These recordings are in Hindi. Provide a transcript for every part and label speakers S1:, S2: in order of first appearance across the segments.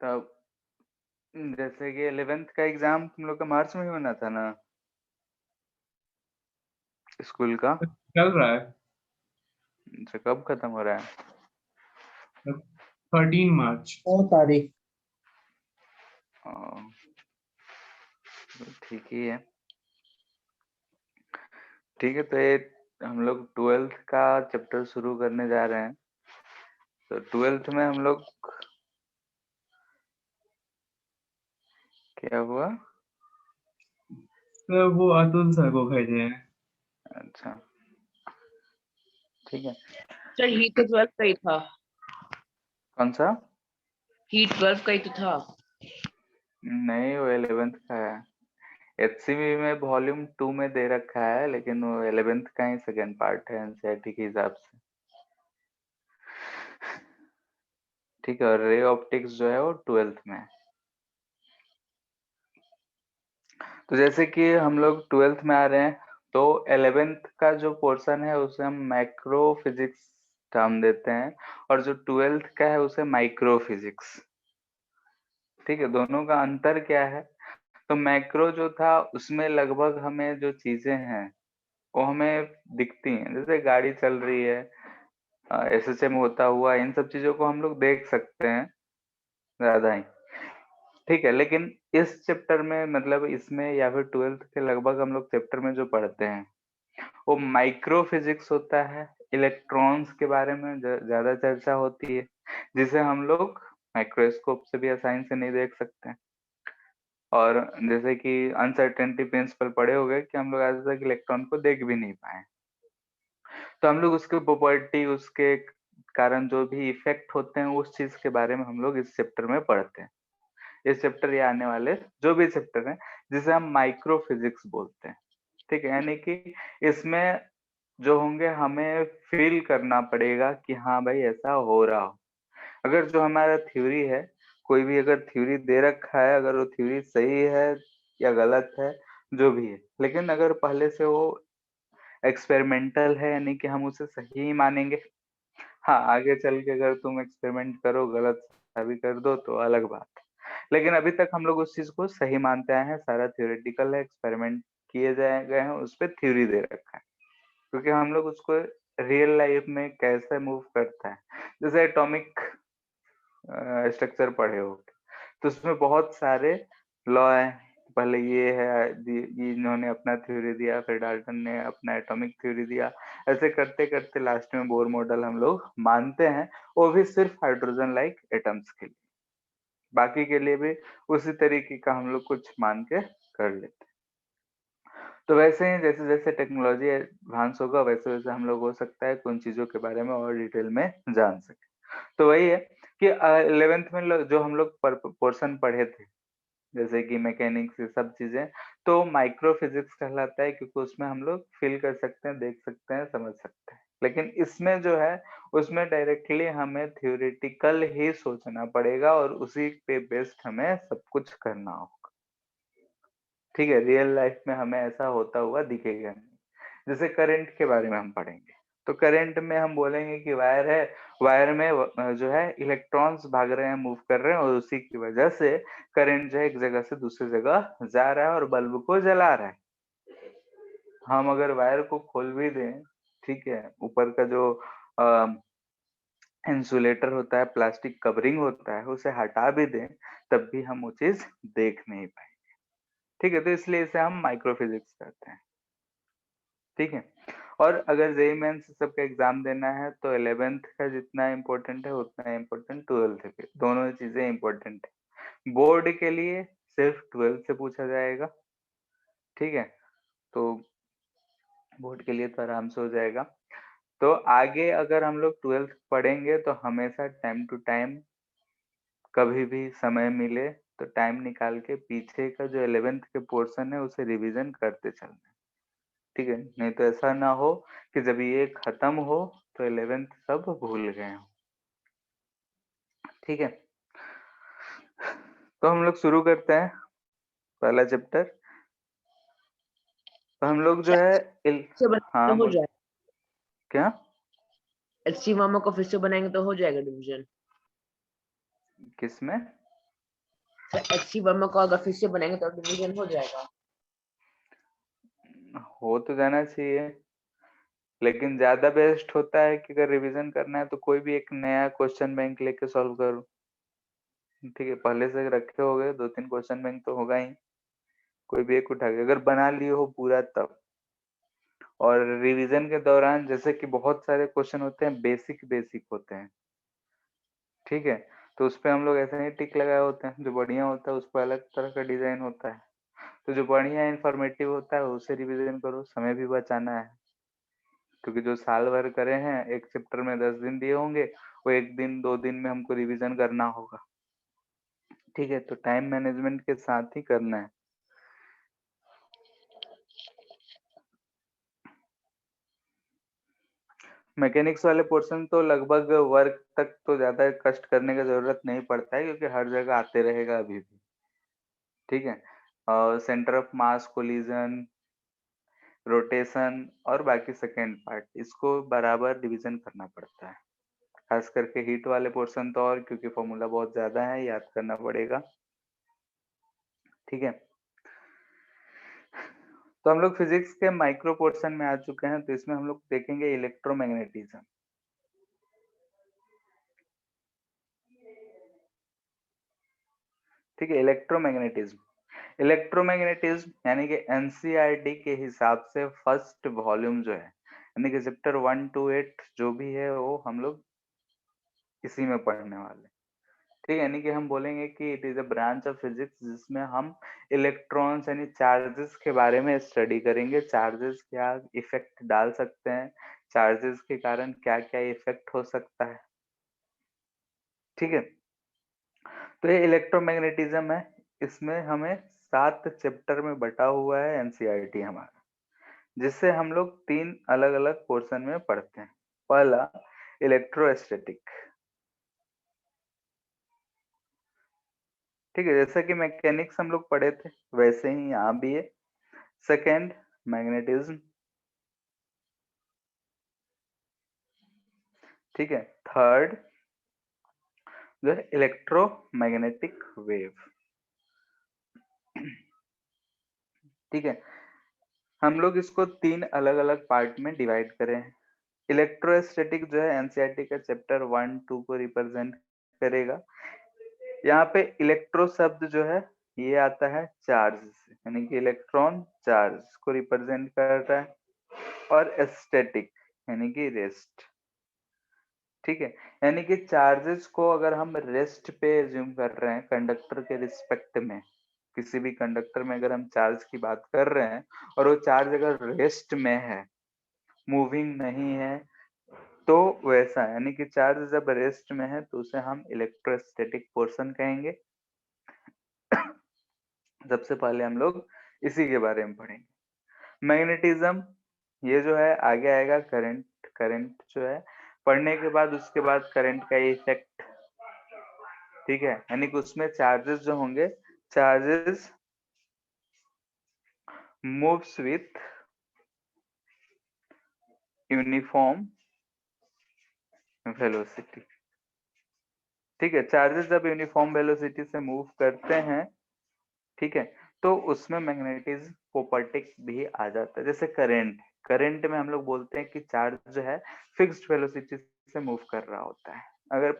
S1: तब जैसे कि 11th का एग्जाम तुम लोग का मार्च में ही होना था ना, स्कूल का?
S2: चल रहा है।
S1: अच्छा, कब खत्म हो रहा है?
S2: 13 मार्च।
S3: 9 तारीख।
S1: अ, तो ठीक ही है। ठीक है, तो ये हम लोग 12th का चैप्टर शुरू करने जा रहे हैं। तो 12th में हम लोग क्या हुआ?
S2: तो वो अतुल सर को भेजे हैं।
S1: अच्छा, ठीक है।
S4: सर ही तो 12 का ही था।
S1: कौन सा?
S4: ही 12 का ही तो था।
S1: नहीं, वो 11th का है। एचसीबी में वॉल्यूम 2 में दे रखा है, लेकिन वो 11th का ही सेकेंड पार्ट है एनसीईआरटी के हिसाब से। ठीक है, और रे ऑप्टिक्स जो है वो 12th में है। तो जैसे कि हम लोग 12th में आ रहे हैं, तो 11th का जो पोर्शन है उसे हम मैक्रो फिजिक्स टर्म देते हैं, और जो 12th का है उसे माइक्रो फिजिक्स। ठीक है, दोनों का अंतर क्या है? तो मैक्रो जो था उसमें लगभग हमें जो चीजें हैं वो हमें दिखती हैं, जैसे गाड़ी चल रही है, एसएचएम होता हुआ, इन सब चीजों को हम लोग देख सकते हैं ज्यादा ही। ठीक है, लेकिन इस चैप्टर में, मतलब इसमें या फिर 12th के लगभग हम लोग चैप्टर में जो पढ़ते हैं वो माइक्रो फिजिक्स होता है। इलेक्ट्रॉन्स के बारे में ज्यादा चर्चा होती है, जिसे हम लोग माइक्रोस्कोप से भी आसानी से नहीं देख सकते हैं। और जैसे कि अनसर्टेनिटी प्रिंसिपल पढ़े होंगे कि हम लोग आज तक इलेक्ट्रॉन को देख भी नहीं पाए, तो हम लोग उसके प्रॉपर्टी, उसके कारण जो भी इफेक्ट होते हैं, उस चीज के बारे में हम लोग इस चैप्टर में पढ़ते हैं। इस चैप्टर या आने वाले जो भी चैप्टर हैं, जिसे हम माइक्रो फिजिक्स बोलते हैं। ठीक है, यानी कि इसमें जो होंगे हमें फील करना पड़ेगा कि हाँ भाई ऐसा हो रहा हो। अगर जो हमारा थ्योरी है, कोई भी अगर थ्योरी दे रखा है, अगर वो थ्योरी सही है या गलत है, जो भी है, लेकिन अगर पहले से वो एक्सपेरिमेंटल है, यानी कि हम उसे सही ही मानेंगे। हाँ, आगे चल के अगर तुम एक्सपेरिमेंट करो, गलत साबित कर दो तो अलग बात है, लेकिन अभी तक हम लोग उस चीज को सही मानते आए हैं। सारा थ्योरेटिकल है, एक्सपेरिमेंट किए जाए गए हैं, उस पर थ्योरी दे रखा है, क्योंकि हम लोग उसको रियल लाइफ में कैसे मूव करता है, जैसे एटॉमिक स्ट्रक्चर पढ़े हो, तो उसमें बहुत सारे लॉ है। पहले ये है, ये इन्होंने अपना थ्योरी दिया, फिर डाल्टन ने अपना एटॉमिक थ्योरी दिया, ऐसे करते करते लास्ट में बोर मॉडल हम लोग मानते हैं, वो भी सिर्फ हाइड्रोजन लाइक एटम्स के लिए। बाकी के लिए भी उसी तरीके का हम लोग कुछ मान के कर लेते हैं। तो वैसे ही जैसे जैसे टेक्नोलॉजी एडवांस होगा, वैसे वैसे हम लोग हो सकता है उन चीजों के बारे में और डिटेल में जान सके। तो वही है कि 11th में जो हम लोग पोर्शन पढ़े थे, जैसे कि मैकेनिक्स, ये सब चीजें, तो माइक्रो फिजिक्स कहलाता है, क्योंकि उसमें हम लोग फील कर सकते हैं, देख सकते हैं, समझ सकते हैं। लेकिन इसमें जो है, उसमें डायरेक्टली हमें थ्योरेटिकल ही सोचना पड़ेगा, और उसी पे बेस्ड हमें सब कुछ करना होगा। ठीक है, रियल लाइफ में हमें ऐसा होता हुआ दिखेगा नहीं। जैसे करंट के बारे में हम पढ़ेंगे, तो करंट में हम बोलेंगे कि वायर है, वायर में जो है इलेक्ट्रॉन्स भाग रहे हैं, मूव कर रहे हैं, और उसी की वजह से करंट जो है एक जगह से दूसरी जगह जा रहा है और बल्ब को जला रहा है। हम अगर वायर को खोल भी दें, ठीक है, ऊपर का जो इंसुलेटर होता है, प्लास्टिक कवरिंग होता है, उसे हटा भी दें, तब भी हम वो चीज देख नहीं पाएंगे। ठीक है, तो इसलिए इसे हम माइक्रोफिजिक्स कहते हैं। ठीक है, और अगर जेई मेंस सबका एग्जाम देना है, तो 11th का जितना इम्पोर्टेंट है उतना इम्पोर्टेंट 12th के, दोनों चीजें इम्पोर्टेंट है। बोर्ड के लिए सिर्फ 12th से पूछा जाएगा। ठीक है, तो बोर्ड के लिए तो आराम से हो जाएगा। तो आगे अगर हम लोग 12th पढ़ेंगे, तो हमेशा टाइम टू टाइम, कभी भी समय मिले तो टाइम निकाल के पीछे का जो 11th के पोर्शन है उसे रिवीजन करते चलना। ठीक है, नहीं तो ऐसा ना हो कि जब ये खत्म हो तो 11th सब भूल गए हो। ठीक है, तो हम लोग शुरू करते हैं पहला चैप्टर। तो हम लोग जो है
S4: से बनाएंगे
S1: हाँ
S4: तो हो
S1: बोल।
S4: जाएगा।
S1: क्या?
S4: एचसी मामा को फिर से बनाएंगे तो हो जाएगा डिवीजन।
S1: किसमें?
S4: सर HC वर्मा को अगर फिर से बनाएंगे तो डिवीजन हो जाएगा।
S1: हो तो जाना चाहिए, लेकिन ज्यादा बेस्ट होता है कि अगर रिवीजन करना है तो कोई भी एक नया क्वेश्चन बैंक लेके सॉल्व करो। ठीक है, पहले से रखे हो गए 2-3 क्वेश्चन बैंक तो होगा ही, कोई भी एक उठा के अगर बना लिए हो पूरा तब। और रिवीजन के दौरान जैसे कि बहुत सारे क्वेश्चन होते हैं बेसिक बेसिक होते हैं, ठीक है, तो उस पे हम लोग ऐसे ही टिक लगाए होते हैं। जो बढ़िया होता है उस पर अलग तरह का डिजाइन होता है, तो जो बढ़िया इंफॉर्मेटिव होता है उसे रिवीजन करो, समय भी बचाना है। क्योंकि जो साल भर करे हैं एक चैप्टर में 10 दिन दिए होंगे, वो 1 दिन 2 दिन में हमको रिवीजन करना होगा। ठीक है, तो टाइम मैनेजमेंट के साथ ही करना है। मैकेनिक्स वाले पोर्शन तो लगभग वर्क तक तो ज्यादा कष्ट करने की जरूरत नहीं पड़ता है, क्योंकि हर जगह आते रहेगा अभी भी। ठीक है, और centre of mass, collision, rotation और बाकी सेकेंड पार्ट, इसको बराबर डिवीजन करना पड़ता है। खास करके हीट वाले पोर्शन तो और, क्योंकि फॉर्मूला बहुत ज्यादा है, याद करना पड़ेगा। ठीक है, तो हम लोग फिजिक्स के माइक्रो पोर्शन में आ चुके हैं, तो इसमें हम लोग देखेंगे इलेक्ट्रोमैग्नेटिज्म। ठीक है, इलेक्ट्रोमैग्नेटिज्म यानी कि एनसीईआरटी के हिसाब से फर्स्ट वॉल्यूम जो है, यानी कि चैप्टर 1 to 8 जो भी है वो हम लोग इसी में पढ़ने वाले। ठीक है, यानी कि हम बोलेंगे कि it is a branch of physics जिसमें हम इलेक्ट्रॉन्स यानी चार्जेस के बारे में स्टडी करेंगे। चार्जेस क्या इफेक्ट डाल सकते हैं, चार्जेस के कारण क्या क्या इफेक्ट हो सकता है। ठीक है, तो ये इलेक्ट्रोमैग्नेटिज्म है, इसमें हमें 7 चैप्टर में बटा हुआ है एनसीईआरटी हमारा, जिससे हम लोग 3 अलग अलग पोर्शन में पढ़ते हैं। पहला इलेक्ट्रोस्टैटिक। ठीक है, जैसा कि मैकेनिक्स हम लोग पढ़े थे वैसे ही यहाँ भी है। Second magnetism. ठीक है, थर्ड जो है इलेक्ट्रोमैग्नेटिक वेव। ठीक है, हम लोग इसको 3 अलग अलग पार्ट में डिवाइड करें हैं। इलेक्ट्रोस्टैटिक जो है एनसीईआरटी का चैप्टर 1-2 को रिप्रेजेंट करेगा। यहाँ पे इलेक्ट्रो शब्द जो है ये आता है चार्ज से, यानी कि इलेक्ट्रॉन चार्ज को रिप्रेजेंट करता है, और एस्थेटिक यानी कि रेस्ट। ठीक है, यानी कि चार्जेस को अगर हम रेस्ट पे एज्यूम कर रहे हैं कंडक्टर के रिस्पेक्ट में, किसी भी कंडक्टर में अगर हम चार्ज की बात कर रहे हैं और वो चार्ज अगर रेस्ट में है, मूविंग नहीं है, तो वैसा यानी कि चार्ज जब रेस्ट में है तो उसे हम इलेक्ट्रोस्टैटिक पोर्शन कहेंगे। सबसे पहले हम लोग इसी के बारे में पढ़ेंगे। मैग्नेटिज्म ये जो है आगे आएगा। करंट, करंट जो है पढ़ने के बाद उसके बाद करंट का इफेक्ट। ठीक है, यानी कि उसमें चार्जेस जो होंगे, charges moves with uniform velocity. ठीक है, चार्जेस जब यूनिफॉर्म वेलोसिटी से मूव करते हैं, ठीक है, तो उसमें मैग्नेटिज्म प्रॉपर्टी भी आ जाता है। जैसे करंट, करंट में हम लोग बोलते हैं कि चार्ज जो है फिक्स्ड वेलोसिटी से मूव कर रहा होता है, अगर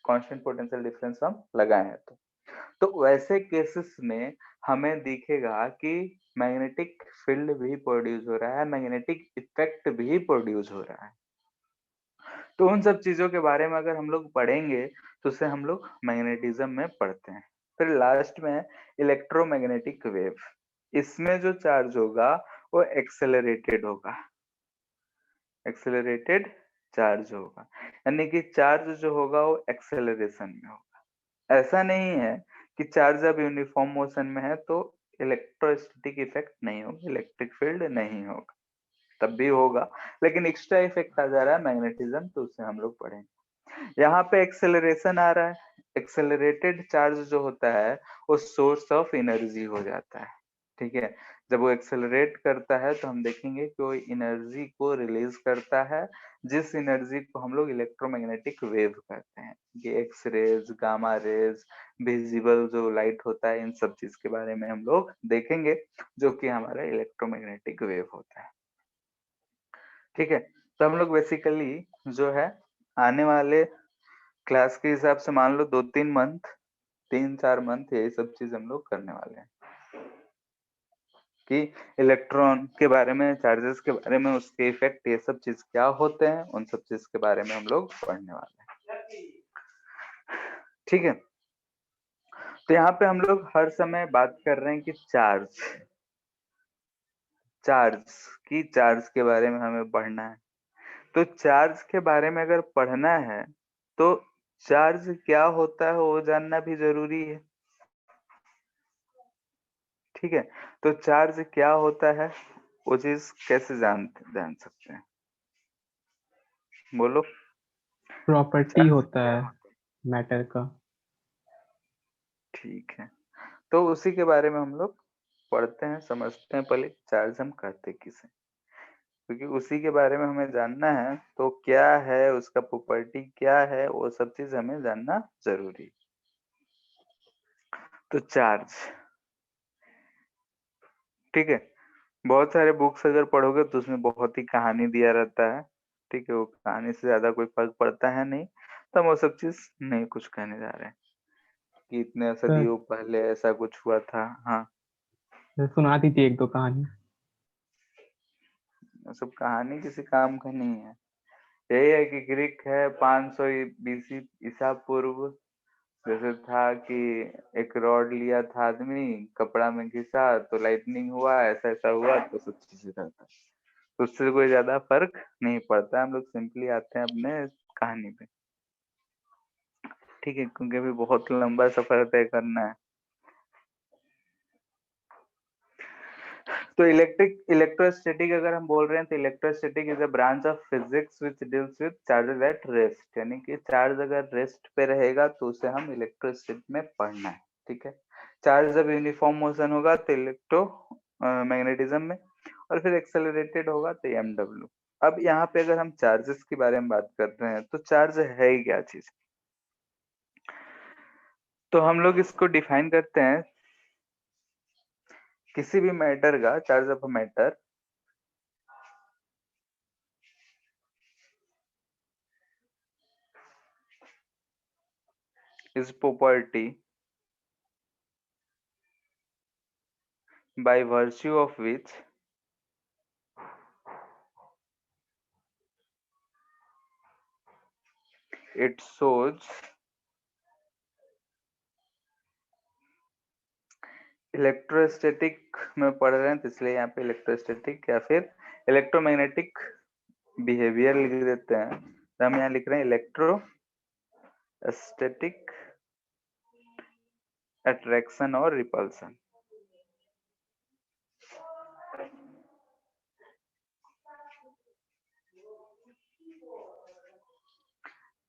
S1: कांस्टेंट पोटेंशियल डिफरेंस हम लगाए हैं तो वैसे केसेस में हमें दिखेगा कि मैग्नेटिक फील्ड भी प्रोड्यूस हो रहा है, मैग्नेटिक इफेक्ट भी प्रोड्यूस हो रहा है। तो उन सब चीजों के बारे में अगर हम लोग पढ़ेंगे तो उसे हम लोग मैग्नेटिज्म में पढ़ते हैं। फिर लास्ट में इलेक्ट्रोमैग्नेटिक वेव। इसमें जो चार्ज होगा वो एक्सेलरेटेड होगा, एक्सेलरेटेड चार्ज होगा, यानी कि चार्ज जो होगा वो एक्सेलरेशन में होगा। ऐसा नहीं है कि चार्ज जब यूनिफॉर्म मोशन में है तो इलेक्ट्रोस्टैटिक इफेक्ट नहीं होगा, इलेक्ट्रिक फील्ड नहीं होगा, तब भी होगा, लेकिन एक्स्ट्रा इफेक्ट आ जा रहा है मैग्नेटिज्म, तो उसे हम लोग पढ़ेंगे। यहाँ पे एक्सेलरेशन आ रहा है, एक्सेलरेटेड चार्ज जो होता है वो सोर्स ऑफ एनर्जी हो जाता है। ठीक है, जब वो एक्सेलरेट करता है तो हम देखेंगे कि वो एनर्जी को रिलीज करता है, जिस एनर्जी को हम लोग इलेक्ट्रोमैग्नेटिक वेव कहते हैं। ये X rays, gamma rays, visible जो लाइट होता है, इन सब चीज के बारे में हम लोग देखेंगे, जो कि हमारा इलेक्ट्रोमैग्नेटिक वेव होता है। ठीक है, तो हम लोग बेसिकली जो है आने वाले क्लास के हिसाब से मान लो 2-3 मंथ, 3-4 मंथ यही सब चीज हम लोग करने वाले हैं कि इलेक्ट्रॉन के बारे में, चार्जेस के बारे में, उसके इफेक्ट, ये सब चीज क्या होते हैं, उन सब चीज के बारे में हम लोग पढ़ने वाले हैं। ठीक है, तो यहाँ पे हम लोग हर समय बात कर रहे हैं कि चार्ज के बारे में हमें पढ़ना है। तो चार्ज के बारे में अगर पढ़ना है तो चार्ज क्या होता है वो जानना भी जरूरी है। ठीक है, तो चार्ज क्या होता है वो चीज कैसे जान सकते हैं, बोलो।
S2: प्रॉपर्टी
S1: चार्ज
S2: होता
S1: क्या
S2: है
S1: होता
S2: मैटर का।
S1: है, ठीक है, तो उसी के बारे में हम लोग पढ़ते हैं, समझते हैं पहले चार्ज हम कहते किसे, क्योंकि उसी के बारे में हमें जानना है। तो क्या है उसका प्रॉपर्टी, क्या है वो सब चीज हमें जानना जरूरी। तो चार्ज, ठीक है, बहुत सारे बुक्स अगर पढ़ोगे तो उसमें बहुत ही कहानी दिया रहता है। ठीक है, वो कहानी से ज्यादा कोई फर्क पड़ता है नहीं, तो हम वो सब चीज नहीं कुछ कहने जा रहे हैं कि इतने
S2: सर
S1: सदियों पहले ऐसा कुछ हुआ था। हाँ,
S2: सुना दीजिए एक दो कहानी।
S1: वो सब कहानी किसी काम का नहीं है। यही है कि ग्रीक है 500 बीसी ईसा पूर्व, जैसे था कि एक रॉड लिया था आदमी, कपड़ा में घिसा तो लाइटनिंग हुआ, ऐसा ऐसा हुआ, तो सब चीजें रहता है। तो उससे कोई ज्यादा फर्क नहीं पड़ता, हम लोग सिंपली आते हैं अपने कहानी पे। ठीक है, क्योंकि अभी बहुत लंबा सफर तय करना है। तो इलेक्ट्रोस्टैटिक अगर हम बोल रहे हैं तो electrostatic is a branch of physics which deals with charges at rest, यानी कि चार्ज अगर रेस्ट पे रहेगा तो उसे हम इलेक्ट्रोस्टैटिक में पढ़ना है। ठीक है, चार्ज जब यूनिफॉर्म मोशन होगा तो इलेक्ट्रो मैग्नेटिज्म में, और फिर एक्सेलरेटेड होगा तो एमडब्ल्यू। अब यहाँ पे अगर हम चार्जेस के बारे में बात कर रहे हैं तो चार्ज है ही क्या चीज, तो हम लोग इसको डिफाइन करते हैं किसी भी मैटर का, charge of a matter is property by virtue of which it shows electrostatic में पढ़ रहे हैं तो इसलिए यहाँ पे इलेक्ट्रोस्टैटिक या फिर इलेक्ट्रोमैग्नेटिक बिहेवियर लिख देते हैं, तो हम यहाँ लिख रहे हैं इलेक्ट्रोस्टैटिक अट्रैक्शन और रिपल्सन।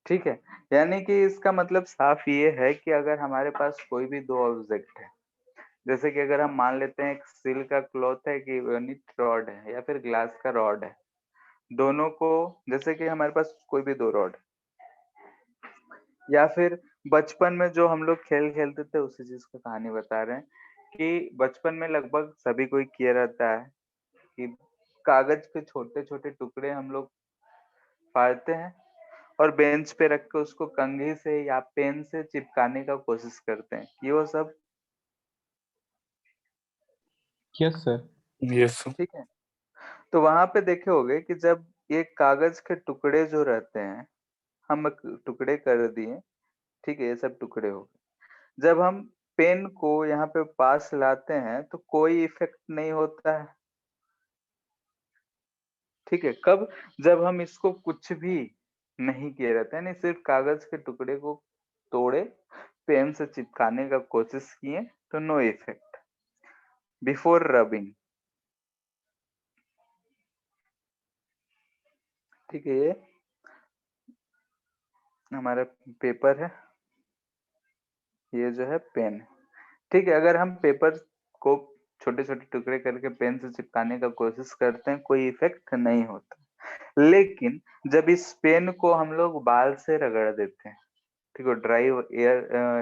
S1: ठीक है, यानी कि इसका मतलब साफ ये है कि अगर हमारे पास कोई भी दो ऑब्जेक्ट है, जैसे कि अगर हम मान लेते हैं एक स्टील का क्लॉथ है कि यूनिट रॉड है या फिर ग्लास का रॉड है, दोनों को, जैसे कि हमारे पास कोई भी दो रॉड, या फिर बचपन में जो हम लोग खेल खेलते थे उसी चीज का कहानी बता रहे हैं कि बचपन में लगभग सभी कोई किया रहता है कि कागज के छोटे छोटे टुकड़े हम लोग फाड़ते हैं और बेंच पे रख के उसको कंघी से या पेन से चिपकाने का कोशिश करते हैं, कि वो सब।
S2: Yes sir.
S3: यस।
S1: ठीक है, तो वहां पे देखे होगे कि जब ये कागज के टुकड़े जो रहते हैं, हम टुकड़े कर दिए, ठीक है, ये सब टुकड़े हो गए, जब हम पेन को यहाँ पे पास लाते हैं तो कोई इफेक्ट नहीं होता है। ठीक है, कब, जब हम इसको कुछ भी नहीं किए रहते हैं, नहीं सिर्फ कागज के टुकड़े को तोड़े, पेन से चिपकाने का कोशिश किए, तो नो इफेक्ट बिफोर रबिंग। ठीक है, ये हमारा पेपर है, ये जो है पेन। ठीक है, अगर हम पेपर को छोटे छोटे टुकड़े करके पेन से चिपकाने का कोशिश करते हैं, कोई इफेक्ट नहीं होता। लेकिन जब इस पेन को हम लोग बाल से रगड़ देते हैं, ठीक है, ड्राई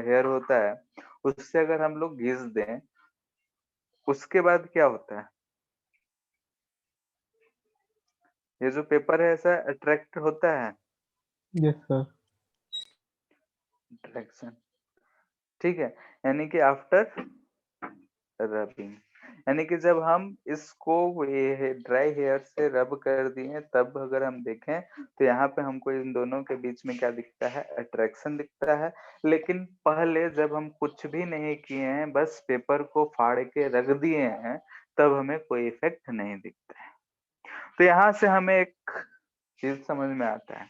S1: हेयर होता है, उससे अगर हम लोग घिस दें, उसके बाद क्या होता है, ये जो पेपर है ऐसा अट्रैक्ट होता है,
S2: यस सर।
S1: अट्रैक्शन, ठीक है। यानी कि आफ्टर रबिंग, यानी कि जब हम इसको ये ड्राई हेयर से रब कर दिए, तब अगर हम देखें तो यहाँ पे हमको इन दोनों के बीच में क्या दिखता है, अट्रैक्शन दिखता है। लेकिन पहले जब हम कुछ भी नहीं किए हैं, बस पेपर को फाड़ के रख दिए हैं, तब हमें कोई इफेक्ट नहीं दिखता है। तो यहाँ से हमें एक चीज समझ में आता है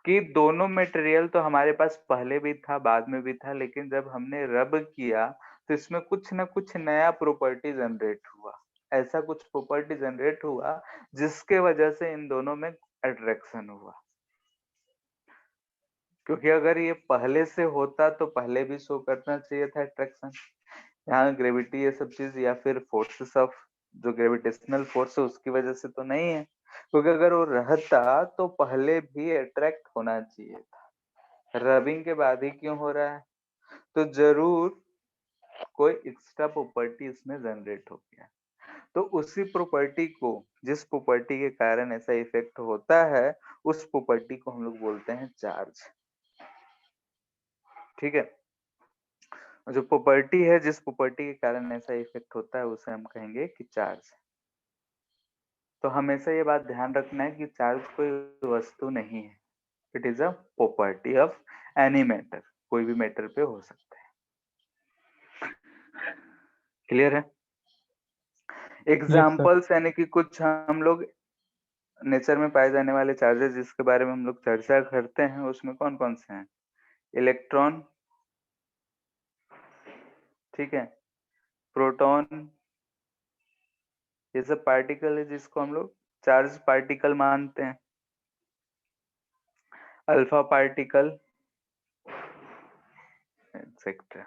S1: कि दोनों मटेरियल तो हमारे पास पहले भी था, बाद में भी था, लेकिन जब हमने रब किया तो इसमें कुछ ना कुछ नया प्रॉपर्टी जनरेट हुआ, ऐसा कुछ प्रॉपर्टी जनरेट हुआ जिसके वजह से इन दोनों में अट्रैक्शन हुआ। क्योंकि अगर ये पहले से होता तो पहले भी शो करना चाहिए था अट्रैक्शन। यहाँ ग्रेविटी ये सब चीज या फिर फोर्सेस ऑफ जो ग्रेविटेशनल फोर्स है उसकी वजह से तो नहीं है, क्योंकि अगर वो रहता तो पहले भी अट्रैक्ट होना चाहिए था, रबिंग के बाद ही क्यों हो रहा है, तो जरूर कोई एक्स्ट्रा प्रॉपर्टी इसमें जनरेट हो गया। तो उसी प्रॉपर्टी को, जिस प्रॉपर्टी के कारण ऐसा इफेक्ट होता है, उस प्रॉपर्टी को हम लोग बोलते हैं चार्ज, ठीक है। जो प्रॉपर्टी है, जिस प्रॉपर्टी के कारण ऐसा इफेक्ट होता है, उसे हम कहेंगे कि चार्ज। तो हमेशा ये बात ध्यान रखना है कि चार्ज कोई वस्तु नहीं है, it is a property of any matter, कोई भी मैटर पे हो सकता है। क्लियर है?
S2: Yes sir.
S1: एग्जाम्पल्स यानी कि कुछ हम लोग नेचर में पाए जाने वाले चार्जेस जिसके बारे में हम लोग चर्चा करते हैं, उसमें कौन कौन से हैं, इलेक्ट्रॉन, ठीक है, प्रोटॉन, ये सब पार्टिकल है जिसको हम लोग चार्ज पार्टिकल मानते हैं, अल्फा पार्टिकल एक्सेट्रा।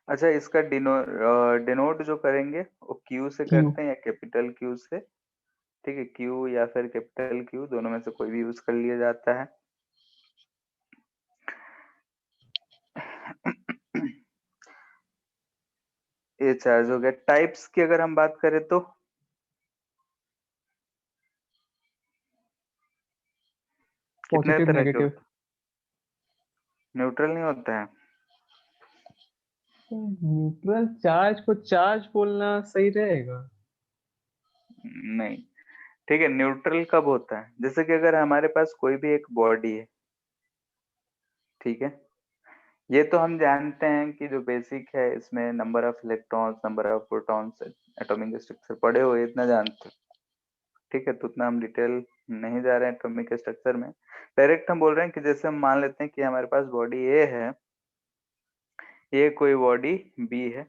S1: अच्छा, इसका डिनोट जो करेंगे वो क्यू से
S2: क्यू।
S1: करते हैं या कैपिटल क्यू से, ठीक है, क्यू या फिर कैपिटल क्यू, दोनों में से कोई भी यूज कर लिया जाता है। ये चार्ज हो गया। टाइप्स की अगर हम बात करें तो कितने
S2: पॉजिटिव
S1: तरह के
S2: नेगेटिव।
S1: होते हैं? न्यूट्रल नहीं होता है?
S2: न्यूट्रल चार्ज को चार्ज बोलना सही रहेगा।
S1: नहीं, ठीक है, न्यूट्रल कब होता है, जैसे कि अगर हमारे पास कोई भी एक बॉडी है, ठीक है, ये तो हम जानते हैं कि जो बेसिक है इसमें number of electrons, number of protons, atomic structure पढ़े हुए, इतना जानते हैं, ठीक है। तो उतना हम डिटेल नहीं जा रहे हैं एटॉमिक स्ट्रक्चर में, डायरेक्ट हम बोल रहे हैं कि जैसे हम मान लेते हैं कि हमारे पास बॉडी ए है, ये कोई बॉडी बी है,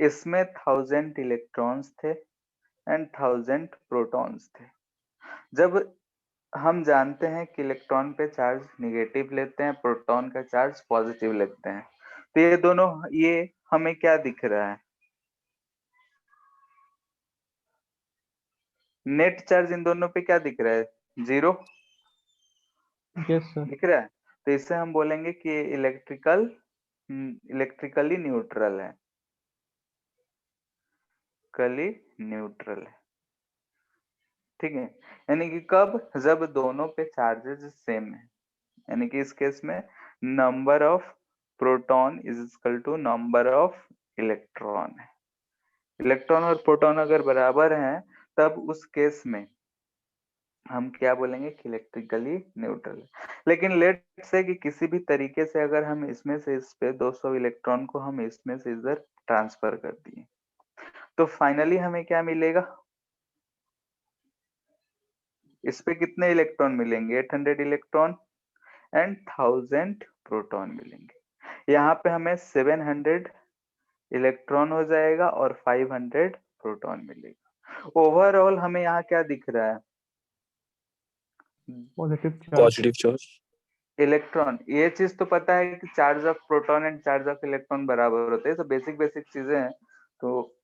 S1: इसमें 1000 इलेक्ट्रॉन्स थे एंड 1000 प्रोटॉन्स थे। जब हम जानते हैं कि इलेक्ट्रॉन पे चार्ज नेगेटिव लेते हैं, प्रोटॉन का चार्ज पॉजिटिव लेते हैं, तो ये दोनों, ये हमें क्या दिख रहा है, नेट चार्ज इन दोनों पे क्या दिख रहा है, 0
S2: यस सर।
S1: दिख रहा है। तो इससे हम बोलेंगे कि इलेक्ट्रिकली न्यूट्रल है, कली न्यूट्रल है, ठीक है। यानी कि कब, जब दोनों पे चार्जेस सेम है, यानी कि इस केस में number of proton is equal to number of electron है। इलेक्ट्रॉन और प्रोटॉन अगर बराबर हैं, तब उस केस में हम क्या बोलेंगे कि इलेक्ट्रिकली न्यूट्रल है। लेकिन लेट से कि किसी भी तरीके से अगर हम इसमें से इस पे 200 इलेक्ट्रॉन को हम इसमें से इधर ट्रांसफर कर दिए, तो फाइनली हमें क्या मिलेगा, इस पे कितने इलेक्ट्रॉन मिलेंगे, 800 इलेक्ट्रॉन एंड 1000 प्रोटॉन मिलेंगे। यहाँ पे हमें 700 इलेक्ट्रॉन हो जाएगा और 500 प्रोटॉन मिलेगा। ओवरऑल हमें यहाँ क्या दिख रहा है,
S2: positive charge.
S3: Positive charge.
S1: Electron, ये चीज तो पता है कि charge of proton and charge of electron बराबर होते हैं, तो बेसिक बेसिक चीजें हैं। तो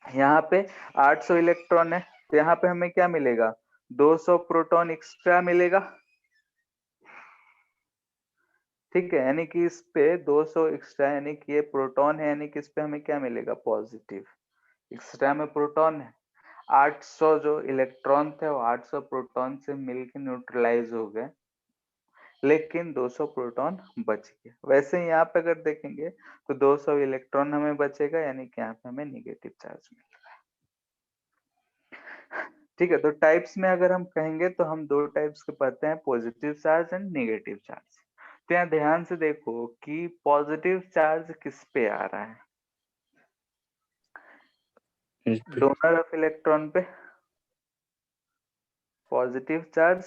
S1: यहाँ पे 800 इलेक्ट्रॉन है, तो यहाँ पे हमें क्या मिलेगा, 200 प्रोटॉन एक्स्ट्रा मिलेगा। ठीक है, यानी कि इस पे 200 एक्स्ट्रा, यानी कि ये प्रोटॉन है, यानी कि इस पे हमें क्या मिलेगा, पॉजिटिव। एक्स्ट्रा में प्रोटॉन है, 800 जो इलेक्ट्रॉन थे वो 800 प्रोटॉन से मिलकर न्यूट्रलाइज हो गए, लेकिन 200 प्रोटॉन बच गए। वैसे ही यहाँ पे अगर देखेंगे तो 200 इलेक्ट्रॉन हमें बचेगा, यानी कि यहाँ पे हमें निगेटिव चार्ज मिल रहा है। ठीक है, तो टाइप्स में अगर हम कहेंगे तो हम दो टाइप्स के पढ़ते हैं, positive charge and negative charge. तो यहाँ ध्यान से देखो कि पॉजिटिव चार्ज किस पे आ रहा है, डोनर ऑफ इलेक्ट्रॉन पे पॉजिटिव चार्ज।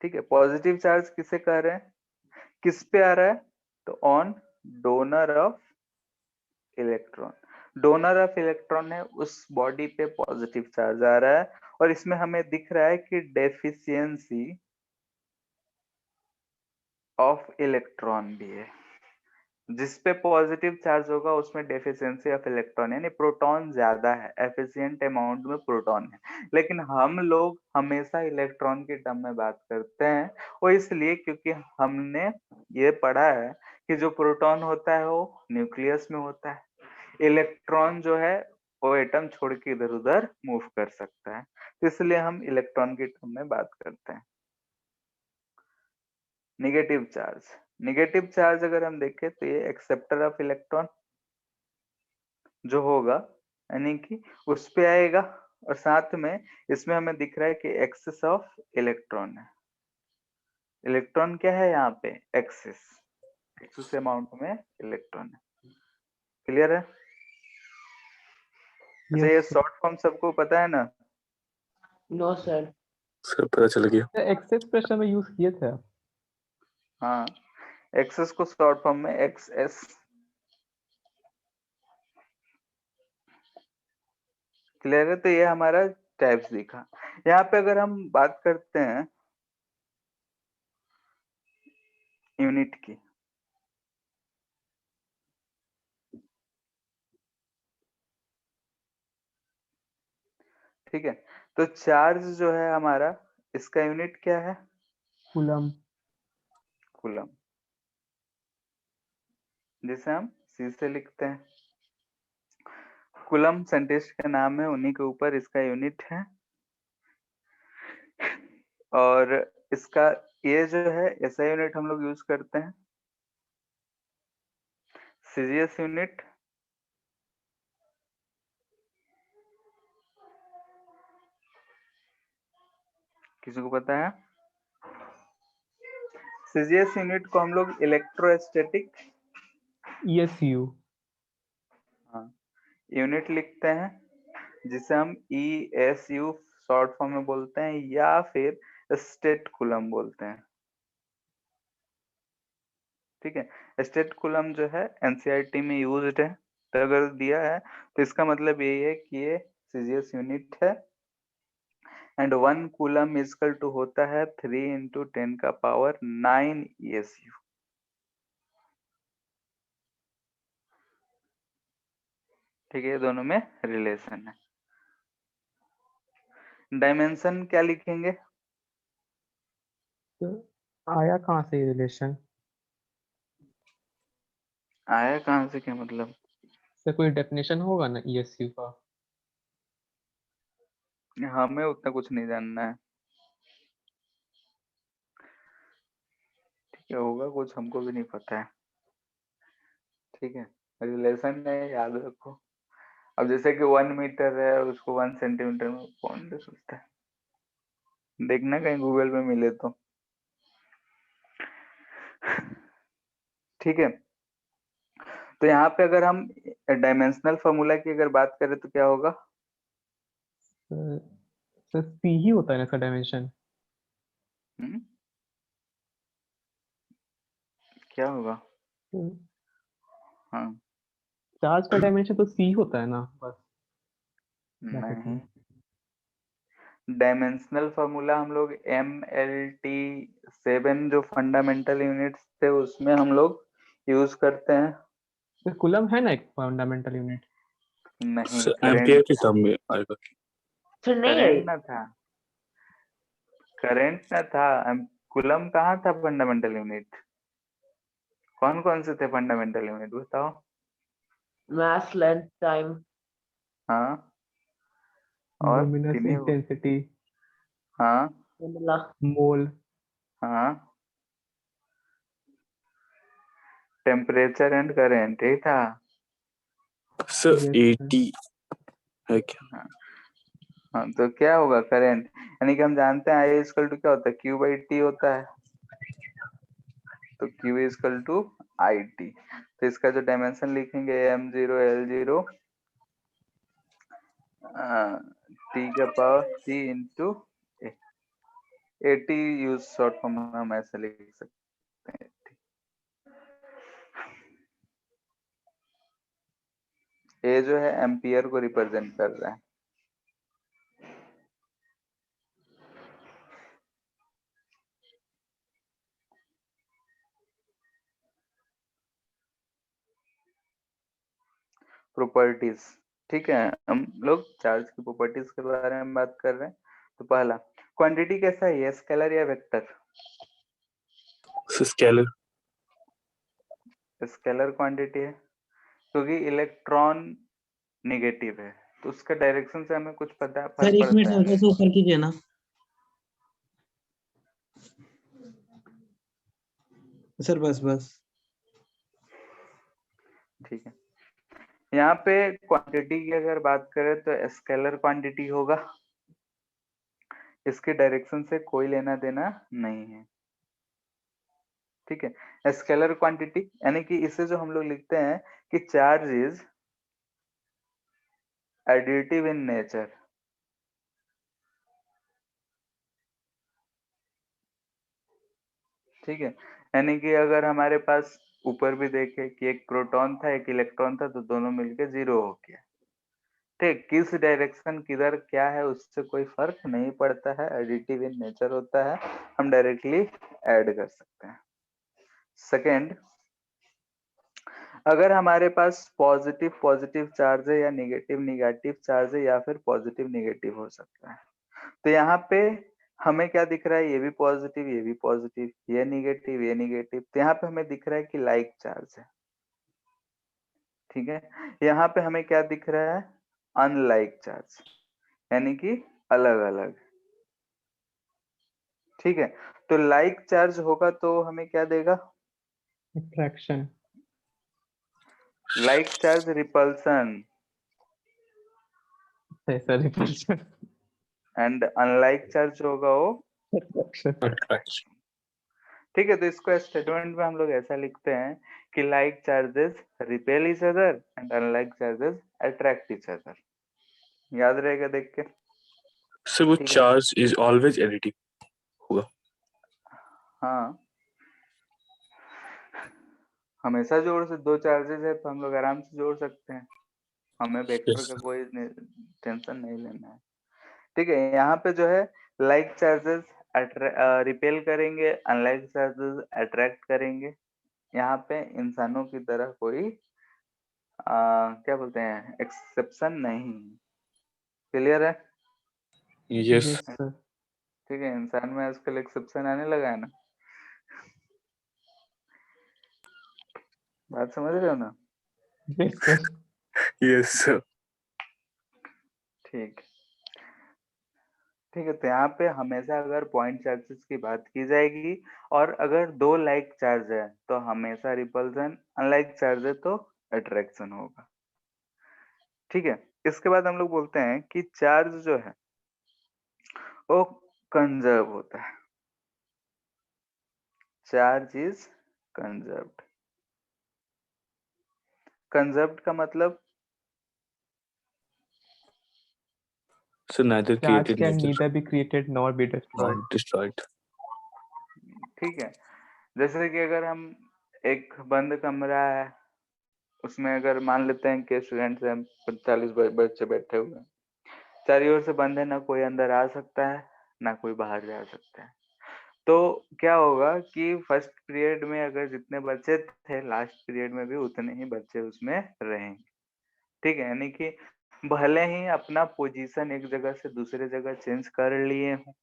S1: ठीक है, पॉजिटिव चार्ज किसे कह रहे हैं, किस पे आ रहा है, तो on donor of electron. Donor of electron है उस बॉडी पे पॉजिटिव चार्ज आ रहा है, और इसमें हमें दिख रहा है कि डेफिशिएंसी ऑफ इलेक्ट्रॉन भी है। जिस पे पॉजिटिव चार्ज होगा उसमें डेफिशिएंसी ऑफ इलेक्ट्रॉन, यानी प्रोटॉन ज्यादा है, एफिशिएंट अमाउंट में प्रोटॉन है। लेकिन हम लोग हमेशा इलेक्ट्रॉन के टर्म में बात करते हैं, वो इसलिए क्योंकि हमने ये पढ़ा है कि जो प्रोटॉन होता है वो न्यूक्लियस में होता है, इलेक्ट्रॉन जो है वो एटम छोड़ के इधर उधर मूव कर सकता है, तो इसलिए हम इलेक्ट्रॉन के टर्म में बात करते हैं। निगेटिव चार्ज, निगेटिव चार्ज अगर हम देखें तो ये एक्सेप्टर ऑफ इलेक्ट्रॉन जो होगा, यानी कि उस पे आएगा, और साथ में इसमें हमें दिख रहा है कि एक्सेस ऑफ इलेक्ट्रॉन है। इलेक्ट्रॉन क्या है यहाँ पे, एक्सेस, एक्सेस अमाउंट में इलेक्ट्रॉन है। क्लियर है? अच्छा, ये
S2: यस
S1: शॉर्ट फॉर्म सबको पता है ना?
S4: No sir.
S3: सब पता चल गया।
S2: सर, एक्सेस प्रश्न में यूज किए थे।
S1: हाँ, एक्सेस को शॉर्ट फॉर्म में एक्स एस। क्लियर है? तो ये हमारा टाइप्स दिखा। यहाँ पे अगर हम बात करते हैं यूनिट की, ठीक है, तो चार्ज जो है हमारा, इसका यूनिट क्या है,
S2: कूलम।
S1: कूलम, जिसे हम सी से लिखते हैं। कूलम साइंटिस्ट का नाम है, उन्हीं के ऊपर इसका यूनिट है। और इसका ये जो है ऐसा यूनिट हम लोग यूज करते हैं, सीजीएस यूनिट। किसी को पता है? सीजीएस यूनिट को हम लोग इलेक्ट्रोस्टैटिक
S2: ESU।
S1: यूनिट लिखते हैं, जिसे हम ESU शॉर्ट फॉर्म में बोलते हैं, या फिर स्टेट कूलम बोलते हैं। ठीक है, स्टेट कूलम जो है एनसीईआरटी में यूज्ड है, तो अगर दिया है तो इसका मतलब यही है कि ये सीजीएस यूनिट है। एंड 1 कूलम इजकल टू होता है 3 इंटू 10 का पावर 9 ESU। ठीक है, ये दोनों में रिलेशन है। डायमेंशन क्या लिखेंगे?
S2: तो आया कहाँ से ये रिलेशन?
S1: आया कहाँ से, क्या मतलब?
S2: सर, कोई डेफिनेशन होगा ना ESU का?
S1: हमें उतना कुछ नहीं जानना है। ठीक है, होगा कुछ, हमको भी नहीं पता है। ठीक है, रिलेशन है, याद रखो। अब जैसे कि 1 मीटर है, उसको 1 सेंटीमीटर में कौन दे सकता है, देखना कहीं गूगल पे मिले तो। ठीक है, तो यहाँ पे अगर हम डायमेंशनल फॉर्मूला की अगर बात करें तो क्या होगा?
S2: सर, C ही होता है ना इसका डायमेंशन?
S1: हम्म? क्या होगा? हाँ,
S2: चार्ज का डायमेंशन तो C होता है ना, बस।
S1: नहीं, डायमेंशनल फार्मूला हम लोग MLT7 जो फंडामेंटल यूनिट्स थे उसमें हम लोग यूज करते हैं।
S2: तो कूलम है ना एक फंडामेंटल यूनिट?
S1: नहीं,
S3: एम्पियर के टर्म में आएगा।
S4: सर नहीं है।
S1: करंट ना था, करंट ना था। कूलम कहाँ था फंडामेंटल यूनिट? कौन कौन से थे फंडामेंटल यूनिट बताओ।
S4: मास, लेंथ, टाइम।
S1: हाँ, और
S2: लुमिनस
S1: तीन ही।
S2: इंटेंसिटी,
S1: हाँ
S4: फॉर्मूला।
S2: मोल।
S1: हाँ, टेम्परेचर एंड करंट यही था।
S3: Sir
S2: Yes, sir.
S3: 80 है क्या?
S1: हाँ, तो क्या होगा करंट, यानी कि हम जानते हैं I इक्वल टू क्या होता है, Q बाई टी होता है। तो Q equal to I T. तो इसका जो डायमेंशन लिखेंगे M0 L0 टी का power T into 80 use short form में हम ऐसे लिख सकते हैं। ये जो है एम्पियर को रिप्रेजेंट कर रहा है। प्रॉपर्टीज, ठीक है, हम लोग चार्ज की प्रॉपर्टीज के बारे में बात कर रहे हैं। तो पहला, क्वांटिटी कैसा है, ये स्केलर या वेक्टर?
S3: स्केलर।
S1: स्केलर क्वांटिटी है क्योंकि इलेक्ट्रॉन नेगेटिव है, तो उसका डायरेक्शन से हमें कुछ पता
S5: सर
S1: फर्क
S5: एक मिनट
S1: पड़ता है।
S5: हल्का सा ऊपर कीजिए ना सर, बस बस।
S1: ठीक है, यहाँ पे क्वांटिटी की अगर बात करें तो स्केलर क्वांटिटी होगा, इसके डायरेक्शन से कोई लेना देना नहीं है। ठीक है, स्केलर क्वांटिटी यानी कि इसे जो हम लोग लिखते हैं कि charge is additive in nature. ठीक है, यानी कि अगर हमारे पास ऊपर भी देखे कि एक प्रोटॉन था एक इलेक्ट्रॉन था, तो दोनों मिलके 0 हो गया। ठीक, किस डायरेक्शन किधर क्या है उससे कोई फर्क नहीं पड़ता है, एडिटिव इन नेचर होता है, हम डायरेक्टली ऐड कर सकते हैं। सेकेंड, अगर हमारे पास पॉजिटिव पॉजिटिव चार्ज है या नेगेटिव नेगेटिव चार्ज है या फिर पॉजिटिव नेगेटिव हो सकता है, तो यहाँ पे हमें क्या दिख रहा है, ये भी पॉजिटिव ये भी पॉजिटिव, ये नेगेटिव, तो यहाँ पे हमें दिख रहा है कि लाइक चार्ज है। ठीक है, यहाँ पे हमें क्या दिख रहा है, अनलाइक चार्ज, यानी कि अलग अलग। ठीक है, तो लाइक चार्ज होगा तो हमें क्या देगा,
S2: attraction.
S1: Like charge repulsion,
S2: sir, repulsion.
S1: And unlike charge होगा वो
S2: अट्रैक्शन।
S3: अट्रैक्शन।
S1: ठीक है, तो इसको स्टेटमेंट में हम लोग ऐसा लिखते हैं कि like charges repel each other and unlike charges attract each other. याद रहेगा देख के।
S3: सर वो
S1: ठीक है,
S3: चार्ज इज ऑलवेज एडिटिव होगा।
S1: हाँ, हमेशा जोड़ से दो चार्जेस है तो हम लोग आराम से जोड़ सकते हैं, हमें वेक्टर
S3: यस
S1: का कोई टेंशन नहीं लेना है। ठीक है, यहाँ पे जो है लाइक चार्जेस रिपेल करेंगे, अनलाइक चार्जेस अट्रैक्ट करेंगे। यहाँ पे इंसानों की तरह कोई क्या बोलते हैं एक्सेप्शन नहीं। क्लियर है?
S3: यस।
S2: Yes sir.
S1: ठीक है, इंसान में आजकल एक्सेप्शन आने लगा है ना, बात समझ रहे हो ना?
S2: Yes sir.
S3: Yes sir.
S1: ठीक, ठीक है, तो यहाँ पे हमेशा अगर पॉइंट चार्जेस की बात की जाएगी और अगर दो लाइक चार्ज है तो हमेशा रिपल्सन, अनलाइक चार्ज है तो अट्रैक्शन होगा। ठीक है, इसके बाद हम लोग बोलते हैं कि चार्ज जो है वो कंजर्व होता है, चार्ज इज कंजर्व्ड। कंजर्व्ड का मतलब
S3: sir neither
S2: charge
S3: created
S2: can
S3: neither
S2: neither be created nor be destroyed.
S3: destroyed.
S1: ठीक है, जैसे कि अगर हम एक बंद कमरा है उसमें अगर मान लेते हैं कि स्टूडेंट्स हैं 45 बच्चे बैठे हुए हैं, चारों ओर से बंद है, ना कोई अंदर आ सकता है ना कोई बाहर जा सकता है। तो क्या होगा कि फर्स्ट पीरियड में अगर जितने बच्चे थे लास्ट पीरियड में भी उतने ही बच्चे उसमें रहेंगे। ठीक है, यानी कि भले ही अपना पोजीशन एक जगह से दूसरे जगह चेंज कर लिए हो,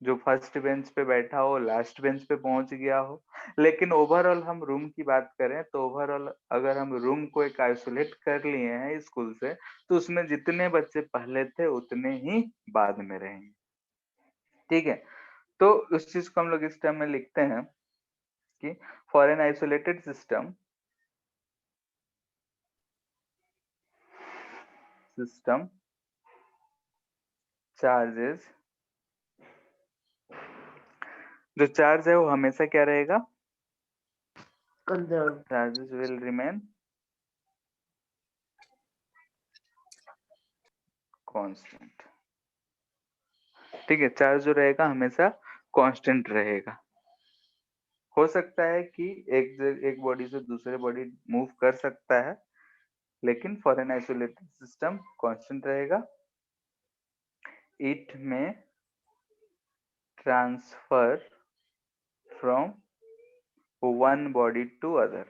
S1: जो फर्स्ट बेंच पे बैठा हो लास्ट बेंच पे पहुंच गया हो, लेकिन ओवरऑल हम रूम की बात करें तो ओवरऑल अगर हम रूम को एक आइसोलेट कर लिए हैं स्कूल से, तो उसमें जितने बच्चे पहले थे उतने ही बाद में रहेंगे। ठीक है, तो उस चीज को हम लोग इस टर्म में लिखते हैं कि for an isolated system charges, जो चार्ज है वो हमेशा क्या रहेगा?
S4: Conserved.
S1: Charges will remain constant. ठीक है, चार्ज जो रहेगा हमेशा कांस्टेंट रहेगा। हो सकता है कि एक बॉडी से दूसरे बॉडी मूव कर सकता है, लेकिन for an isolated system constant रहेगा। इट में transfer from one body to other.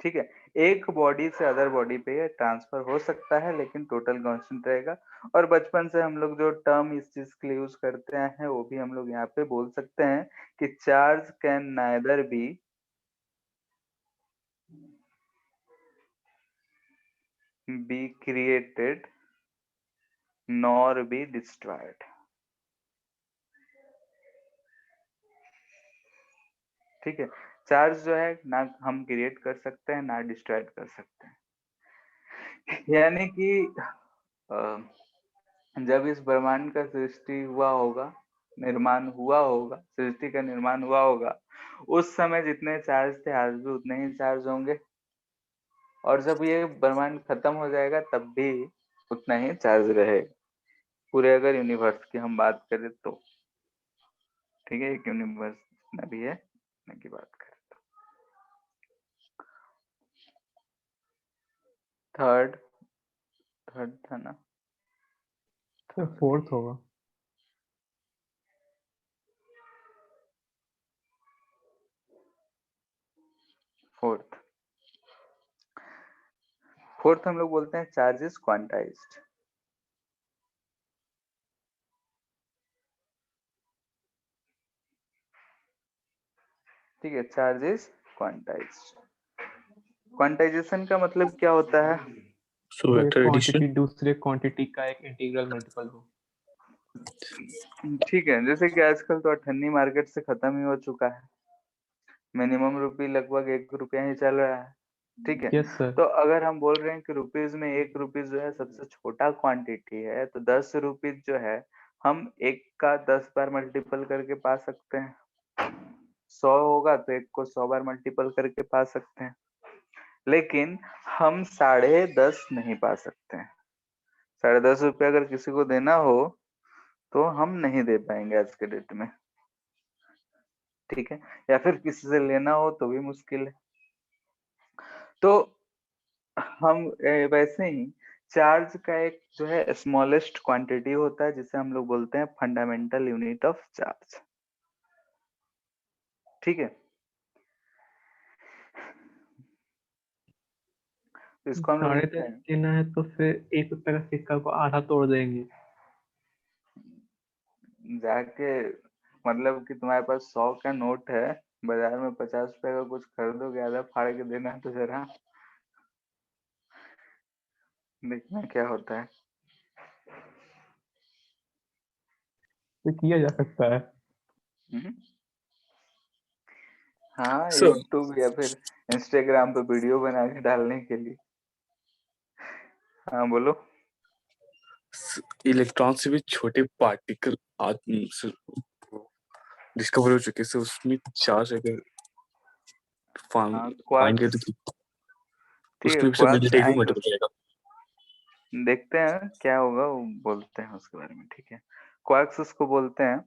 S1: ठीक है, एक बॉडी से अदर बॉडी पे ये ट्रांसफर हो सकता है, लेकिन टोटल कांस्टेंट रहेगा। और बचपन से हम लोग जो टर्म इस चीज के लिए यूज करते हैं वो भी हम लोग यहाँ पे बोल सकते हैं कि charge can neither be created nor be destroyed. ठीक है, चार्ज जो है ना हम क्रिएट कर सकते हैं ना डिस्ट्रॉयड कर सकते हैं। यानी कि जब इस ब्रह्मांड का सृष्टि हुआ होगा, निर्माण हुआ होगा, सृष्टि का निर्माण हुआ होगा, उस समय जितने चार्ज थे आज भी उतने ही चार्ज होंगे, और जब ये ब्रह्मांड खत्म हो जाएगा तब भी उतना ही चार्ज रहेगा। पूरे अगर यूनिवर्स की हम बात करें तो, ठीक है, एक यूनिवर्स जितना भी है उतने की बात करें तो। थर्ड था ना?
S2: फोर्थ होगा।
S1: फोर्थ हम लोग बोलते हैं चार्जेस क्वांटाइज्ड। ठीक है, चार्जेस क्वांटाइज्ड। क्वांटाइजेशन का मतलब क्या होता है?
S3: So
S2: कोई
S3: vector
S2: क्वांटिटी
S3: addition.
S2: दूसरे क्वांटिटी का एक इंटीग्रल मल्टीपल हो।
S1: ठीक है, जैसे कि आजकल तो अठन्नी मार्केट से खत्म ही हो चुका है, मिनिमम रुपी लगभग 1 रुपया ही चल रहा है। ठीक है,
S2: यस सर।
S1: तो अगर हम बोल रहे हैं कि रुपीज में 1 रुपीज जो है सबसे छोटा क्वांटिटी है, तो 10 रुपीज जो है हम 1 का 10 बार मल्टीपल करके पा सकते हैं। 100 होगा तो 1 को 100 बार मल्टीपल करके पा सकते हैं, लेकिन हम 10.5 नहीं पा सकते हैं। 10.5 रुपया अगर किसी को देना हो तो हम नहीं दे पाएंगे आज के डेट में। ठीक है, या फिर किसी से लेना हो तो भी मुश्किल है। तो हम वैसे ही चार्ज का एक जो है स्मॉलेस्ट क्वांटिटी होता है जिसे हम लोग बोलते हैं फंडामेंटल यूनिट ऑफ चार्ज। ठीक है, तो इसको हम लोग लिखते
S2: 10.5
S1: हैं,
S2: देना है तो फिर 1 रुपए का सिक्का को आधा तोड़ देंगे।
S1: जाके मतलब कि तुम्हारे पास 100 का नोट है, बाजार में 50 रुपए का कुछ खरीदोगे, आधा फाड़ के देना तो जरा देखना क्या होता है।
S2: तो किया जा सकता है।
S1: हम्म? हाँ,
S3: So
S1: यूट्यूब या फिर इंस्टाग्राम पे वीडियो बना के डालने के लिए। हाँ बोलो।
S3: इलेक्ट्रॉन से भी छोटे पार्टिकल डिस्कवर हो चुके, से उसमें चार्ज अगर
S1: हाँ,
S3: फाइंड कर
S1: क्वार्क्स।
S3: तो
S1: ठीक है,
S3: उसके भी सब
S1: क्वार्क्स
S3: नेगेटिव
S1: आएंगे,
S3: मल्टीपल जाएगा।
S1: देखते हैं क्या होगा, वो बोलते हैं उसके बारे में। ठीक है, क्वार्क्स उसको बोलते हैं,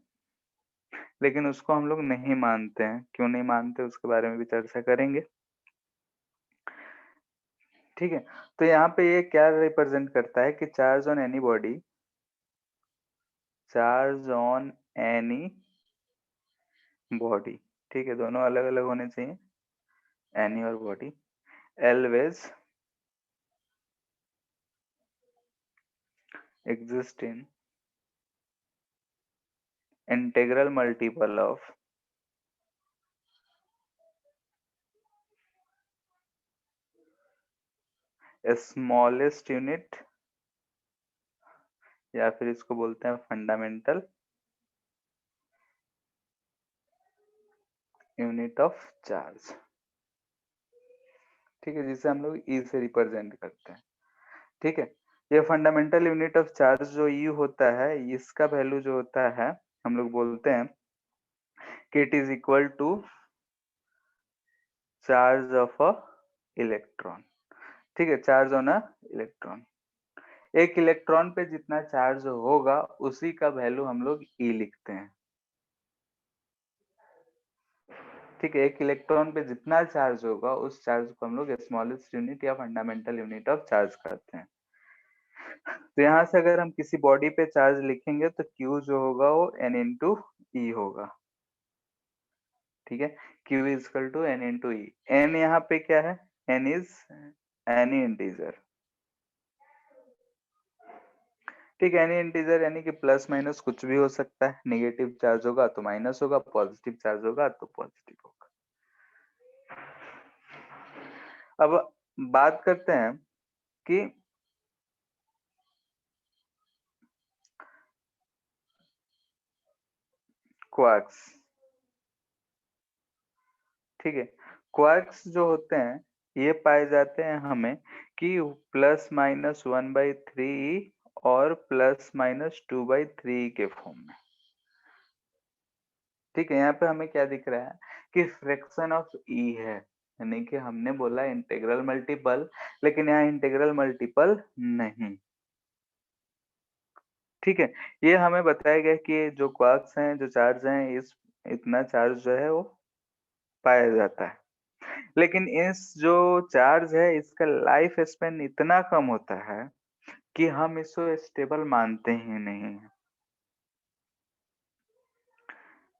S1: लेकिन उसको हम लोग नहीं मानते हैं। क्यों नहीं मानते उसके बारे में भी चर्चा करेंगे। ठीक है, तो यहाँ पे ये क्या रिप्रेजेंट करता है कि charge on any body, charge on any body, ठीक है, दोनों अलग अलग होने चाहिए, एनी और body, always exist in integral multiple of smallest unit, या फिर इसको बोलते हैं फंडामेंटल यूनिट ऑफ चार्ज, ठीक है, जिसे हम लोग ई से रिप्रेजेंट करते हैं। ठीक है, ये फंडामेंटल यूनिट ऑफ चार्ज जो ई होता है, इसका वैल्यू जो होता है हम लोग बोलते हैं कि it is equal to charge of a electron. ठीक है, चार्ज ऑन अ इलेक्ट्रॉन, एक इलेक्ट्रॉन पे जितना चार्ज होगा उसी का वैल्यू हम लोग ई लिखते हैं। ठीक है, एक इलेक्ट्रॉन पे जितना चार्ज होगा उस चार्ज को हम लोग स्मॉलेस्ट यूनिट या फंडामेंटल यूनिट ऑफ चार्ज कहते हैं। तो यहाँ से अगर हम किसी बॉडी पे चार्ज लिखेंगे तो Q जो होगा वो N इंटू ई होगा। ठीक है, Q is equal to N into E. N यहाँ पे क्या है, N इज एनी इंटीजर। ठीक है, एनी इंटीजर यानी कि प्लस माइनस कुछ भी हो सकता है, नेगेटिव चार्ज होगा तो माइनस होगा, पॉजिटिव चार्ज होगा तो पॉजिटिव होगा। अब बात करते हैं कि क्वार्क्स। ठीक है, क्वार्क्स जो होते हैं ये पाए जाते हैं हमें कि प्लस माइनस 1/3 और प्लस माइनस 2/3 के फॉर्म में। ठीक है, यहाँ पे हमें क्या दिख रहा है कि फ्रैक्शन ऑफ ई है, यानी कि हमने बोला इंटीग्रल मल्टीपल, लेकिन यहाँ इंटीग्रल मल्टीपल नहीं। ठीक है, ये हमें बताया गया कि जो क्वार्क्स हैं, जो चार्ज हैं, इस इतना चार्ज जो है वो पाया जाता है, लेकिन इस जो चार्ज है इसका लाइफ स्पेन इतना कम होता है कि हम इसको स्टेबल मानते ही नहीं हैं।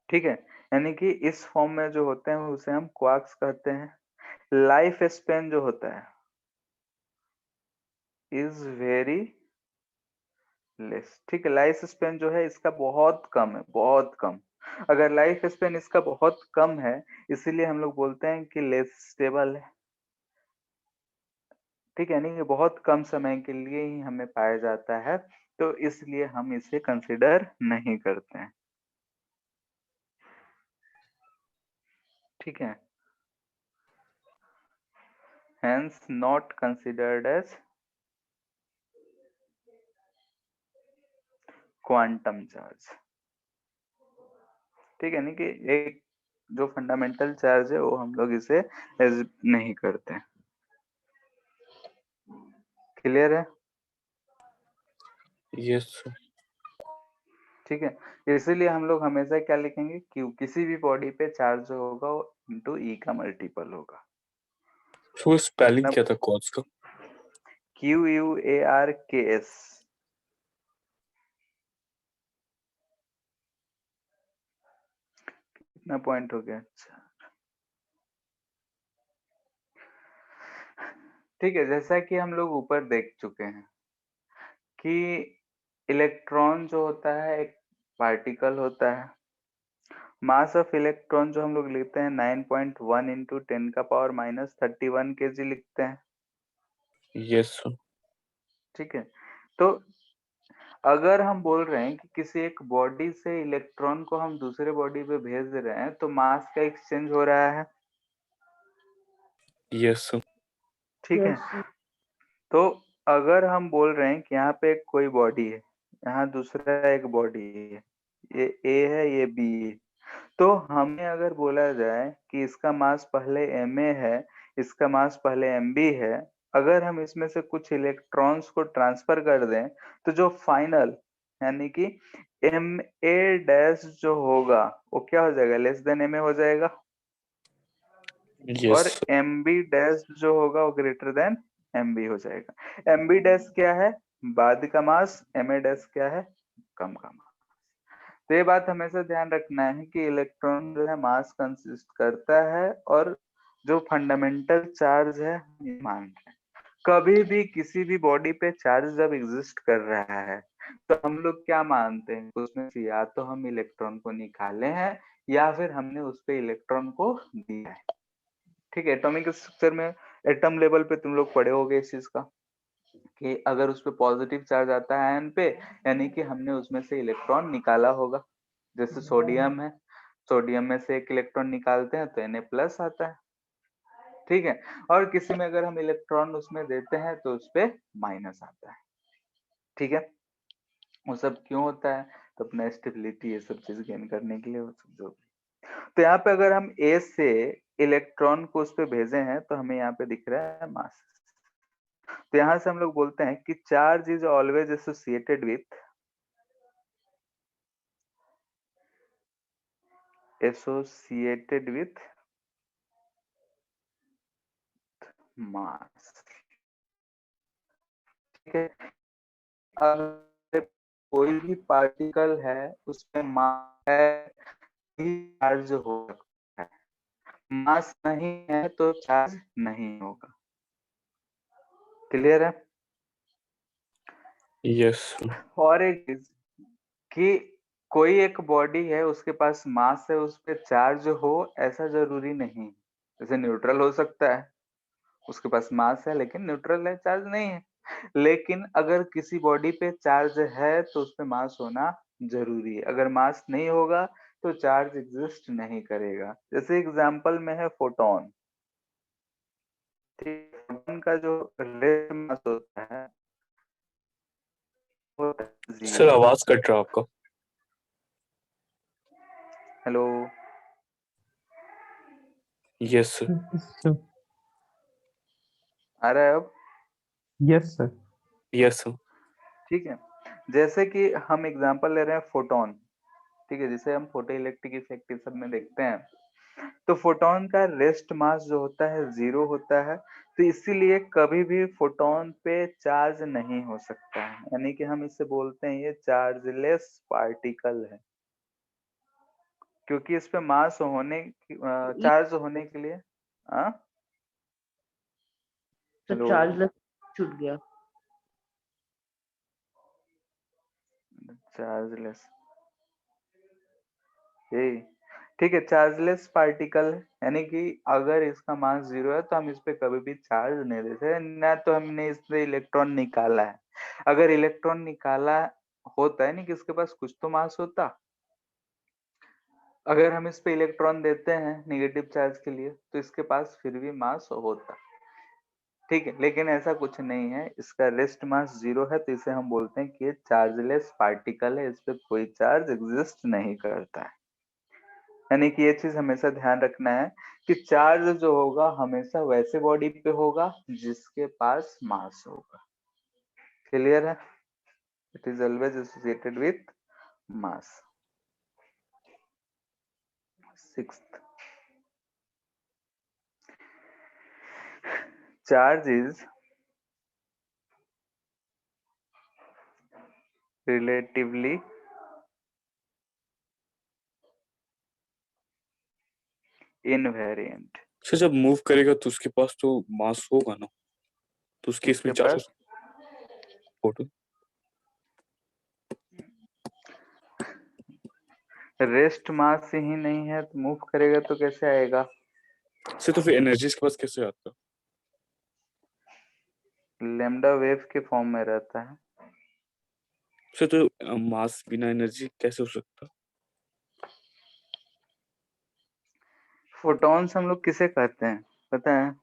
S1: ठीक है, यानी कि इस फॉर्म में जो होते हैं उसे हम क्वार्क्स कहते हैं। लाइफ स्पेन जो होता है इज वेरी लेस। ठीक है, लाइफ स्पेन जो है इसका बहुत कम है, बहुत कम। अगर लाइफ स्पेन इसका बहुत कम है इसीलिए हम लोग बोलते हैं कि लेस स्टेबल है। ठीक है, यानी कि बहुत कम समय के लिए ही हमें पाया जाता है, तो इसलिए हम इसे कंसिडर नहीं करते हैं। ठीक है, hence not considered as quantum charge. ठीक है, यानी कि एक जो फंडामेंटल चार्ज है वो हम लोग इसे एज नहीं करते। क्लियर है?
S3: यस।
S1: ठीक है, इसीलिए हम लोग हमेशा क्या लिखेंगे, क्यू, किसी भी बॉडी पे चार्ज जो होगा वो इंटू ई का मल्टीपल होगा।
S3: तो स्पेलिंग क्या था कॉज का?
S1: QUARKS। कितना पॉइंट हो गया? अच्छा, ठीक है, जैसा कि हम लोग ऊपर देख चुके हैं कि इलेक्ट्रॉन जो होता है एक पार्टिकल होता है। मास ऑफ इलेक्ट्रॉन जो हम लोग लिखते हैं 9.1 इंटू 10⁻³ kg लिखते हैं।
S3: यस।
S1: ठीक है, तो अगर हम बोल रहे हैं कि किसी एक बॉडी से इलेक्ट्रॉन को हम दूसरे बॉडी पे भेज रहे हैं तो मास का एक्सचेंज हो रहा है।
S3: यस।
S1: ठीक है,
S4: Yes.
S1: तो अगर हम बोल रहे हैं कि यहाँ पे एक कोई बॉडी है, यहाँ दूसरा एक बॉडी है, ये ए है, ये बी है, तो हमें अगर बोला जाए कि इसका मास पहले Ma है, इसका मास पहले Mb है, अगर हम इसमें से कुछ इलेक्ट्रॉन्स को ट्रांसफर कर दें तो जो फाइनल यानी कि Ma' जो होगा वो क्या हो जाएगा, लेस देन Ma हो जाएगा, और
S3: यस।
S1: Mb' जो होगा वो ग्रेटर देन mb हो जाएगा। mb डैश क्या है? बाद का मास। ma डैश क्या है? कम का मास। तो ये बात हमेशा ध्यान रखना है कि इलेक्ट्रॉन जो है मास कंसिस्ट करता है, और जो फंडामेंटल चार्ज है हम ये मान रहे हैं। कभी भी किसी भी बॉडी पे चार्ज जब एग्जिस्ट कर रहा है तो हम लोग क्या मानते हैं, उसमें से या तो हम इलेक्ट्रॉन को निकाले हैं या फिर हमने उस पे इलेक्ट्रॉन को दिया है। ठीक है, एटॉमिक स्ट्रक्चर में एटम लेवल पे तुम लोग पढ़े होगे इस चीज का, कि अगर उस पे पॉजिटिव चार्ज आता है आयन पे, यानी कि हमने उसमें से इलेक्ट्रॉन निकाला होगा। जैसे सोडियम है, सोडियम में से एक इलेक्ट्रॉन निकालते हैं तो Na प्लस आता है। ठीक है, और किसी में अगर हम इलेक्ट्रॉन उसमें देते हैं तो उस पे माइनस आता है। ठीक है, वो सब क्यों होता है? तो अपना स्टेबिलिटी ये सब चीज गेन करने के लिए, वो सब जो भी। तो यहाँ पे अगर हम ए से इलेक्ट्रॉन को उस पे भेजे हैं तो हमें यहाँ पे दिख रहा है मास। तो यहाँ से हम लोग बोलते हैं कि charge is always associated with mass. ठीक है, अगर कोई भी पार्टिकल है उसमें मास है, चार्ज हो सकता है। मास नहीं है तो चार्ज नहीं होगा। क्लियर है?
S3: यस।
S1: और एक चीज कि कोई एक बॉडी है उसके पास मास है, उस पे चार्ज हो ऐसा जरूरी नहीं। जैसे न्यूट्रल हो सकता है, उसके पास मास है लेकिन न्यूट्रल है, चार्ज नहीं है। लेकिन अगर किसी बॉडी पे चार्ज है तो उस पे मास होना जरूरी है। अगर मास नहीं होगा तो चार्ज एग्जिस्ट नहीं करेगा। जैसे एग्जांपल में है फोटोन। ठीक, फोटोन का जो रेट मास होता है वो होता है
S3: सर
S1: 0।
S3: आवाज कट रहा है आपका।
S1: Hello,
S3: yes sir.
S1: आ रहा है अब?
S2: Yes sir.
S3: Yes sir.
S1: ठीक है, जैसे कि हम एग्जांपल ले रहे हैं फोटोन। ठीक है, जिसे हम फोटो इलेक्ट्रिक इफेक्ट सब में देखते हैं, तो फोटोन का रेस्ट मास जो होता है 0 होता है। तो इसीलिए कभी भी फोटोन पे चार्ज नहीं हो सकता है, यानी कि हम इसे बोलते हैं ये चार्जलेस पार्टिकल है, क्योंकि इस पे मास होने चार्ज होने के लिए। हाँ,
S4: तो
S1: हेलो,
S4: चार्जलेस छूट गया।
S1: चार्जलेस, यही। ठीक है, चार्जलेस पार्टिकल है, यानी कि अगर इसका मास 0 है तो हम इस पे कभी भी चार्ज नहीं देते ना, तो हमने इससे इलेक्ट्रॉन निकाला है। अगर इलेक्ट्रॉन निकाला होता है नहीं कि इसके पास कुछ तो मास होता, अगर हम इस पे इलेक्ट्रॉन देते हैं नेगेटिव चार्ज के लिए तो इसके पास फिर भी मास होता। ठीक है, लेकिन ऐसा कुछ नहीं है, इसका रेस्ट मास 0 है, तो इसे हम बोलते हैं कि ये चार्जलेस पार्टिकल है, इस पे कोई चार्ज एग्जिस्ट नहीं करता है। यानी कि ये चीज हमेशा ध्यान रखना है कि चार्ज जो होगा हमेशा वैसे बॉडी पे होगा जिसके पास मास होगा। क्लियर है? It is always associated with mass. Sixth, charge is relatively invariant.
S3: Sir जब मूव करेगा तो उसके पास तो मास होगा ना, तो उसके इसमें
S1: इसके
S3: चार्ज
S1: पास
S3: फोटो।
S1: रेस्ट मास ही नहीं है तो मूव करेगा तो कैसे आएगा?
S3: सर तो फिर एनर्जी इसके पास कैसे आता?
S1: लैम्डा वेव के फॉर्म में रहता है।
S3: सर तो मास बिना एनर्जी कैसे हो सकता?
S1: फोटॉन्स हम लोग किसे कहते हैं पता है?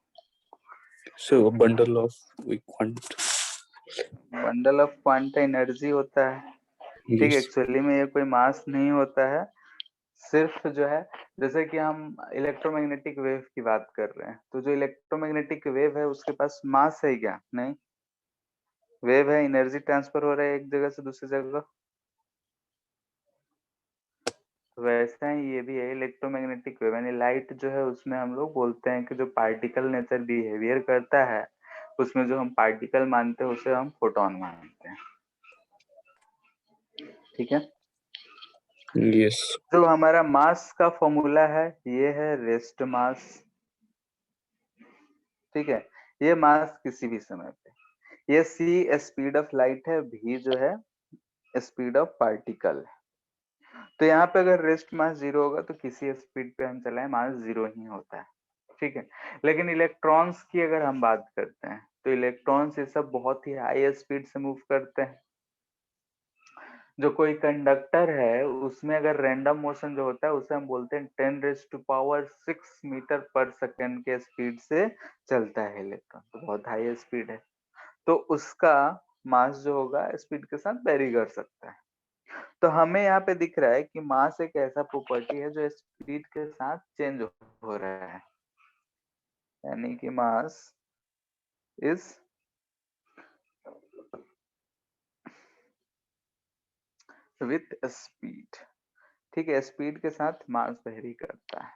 S3: Sir bundle of quant.
S1: Bundle of quanta energy होता है। ठीक है,
S3: यस।
S1: एक्चुअली में ये कोई मास नहीं होता है, सिर्फ जो है, जैसे कि हम इलेक्ट्रोमैग्नेटिक वेव की बात कर रहे हैं, तो जो इलेक्ट्रोमैग्नेटिक वेव है उसके पास मास है क्या? नहीं, वेव है, एनर्जी ट्रांसफर हो रहा है एक जगह से दूसरी जगह। वैसा ही ये भी है, इलेक्ट्रोमैग्नेटिक वेव यानी लाइट जो है उसमें हम लोग बोलते हैं कि जो पार्टिकल नेचर बिहेवियर करता है उसमें जो हम पार्टिकल मानते हैं उसे हम फोटोन मानते हैं। ठीक है,
S3: यस।
S1: जो हमारा मास का फॉर्मूला है ये है रेस्ट मास। ठीक है, ये मास किसी भी समय पे, ये c स्पीड ऑफ लाइट है, v जो है स्पीड ऑफ पार्टिकल है। तो यहाँ पे अगर रेस्ट मास 0 होगा तो किसी स्पीड पे हम चलाएं मास 0 ही होता है। ठीक है, लेकिन इलेक्ट्रॉन्स की अगर हम बात करते हैं तो इलेक्ट्रॉन्स ये सब बहुत ही हाई स्पीड से मूव करते हैं। जो कोई कंडक्टर है उसमें अगर रैंडम मोशन जो होता है उसे हम बोलते हैं 10⁻6 मीटर पर सेकंड के स्पीड से चलता है इलेक्ट्रॉन, तो बहुत हाई स्पीड है, तो उसका मास जो होगा स्पीड के साथ वेरी कर सकता है। तो हमें यहाँ पे दिख रहा है कि मास एक ऐसा प्रॉपर्टी है जो स्पीड के साथ चेंज हो रहा है, यानी कि मास इज विथ स्पीड। ठीक है, स्पीड के साथ मास वेरी करता है।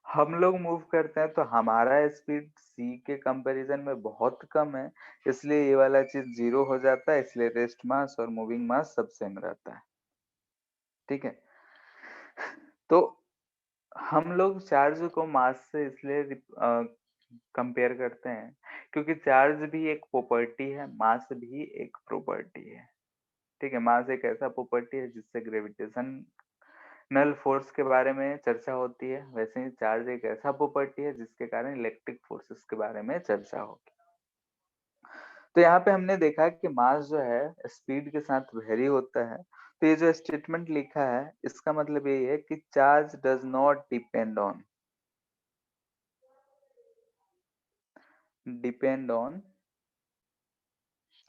S1: हम लोग मूव करते हैं तो हमारा स्पीड c के कंपैरिजन में बहुत कम है, इसलिए ये वाला चीज 0 हो जाता है, इसलिए रेस्ट मास और मूविंग मास सब सेम रहता है। ठीक है, तो हम लोग चार्ज को मास से इसलिए कंपेयर करते हैं क्योंकि चार्ज भी एक प्रॉपर्टी है, मास भी एक प्रॉपर्टी है। ठीक है, मास एक ऐसा प्रॉपर्टी है जिससे ग्रेविटेशनल फोर्स के बारे में चर्चा होती है, वैसे ही चार्ज एक ऐसा प्रॉपर्टी है जिसके कारण इलेक्ट्रिक फोर्सेस के बारे में चर्चा होगी। तो यहाँ पे हमने देखा कि मास जो है स्पीड के साथ वेरी होता है, तो ये जो स्टेटमेंट लिखा है इसका मतलब ये है कि charge does not depend on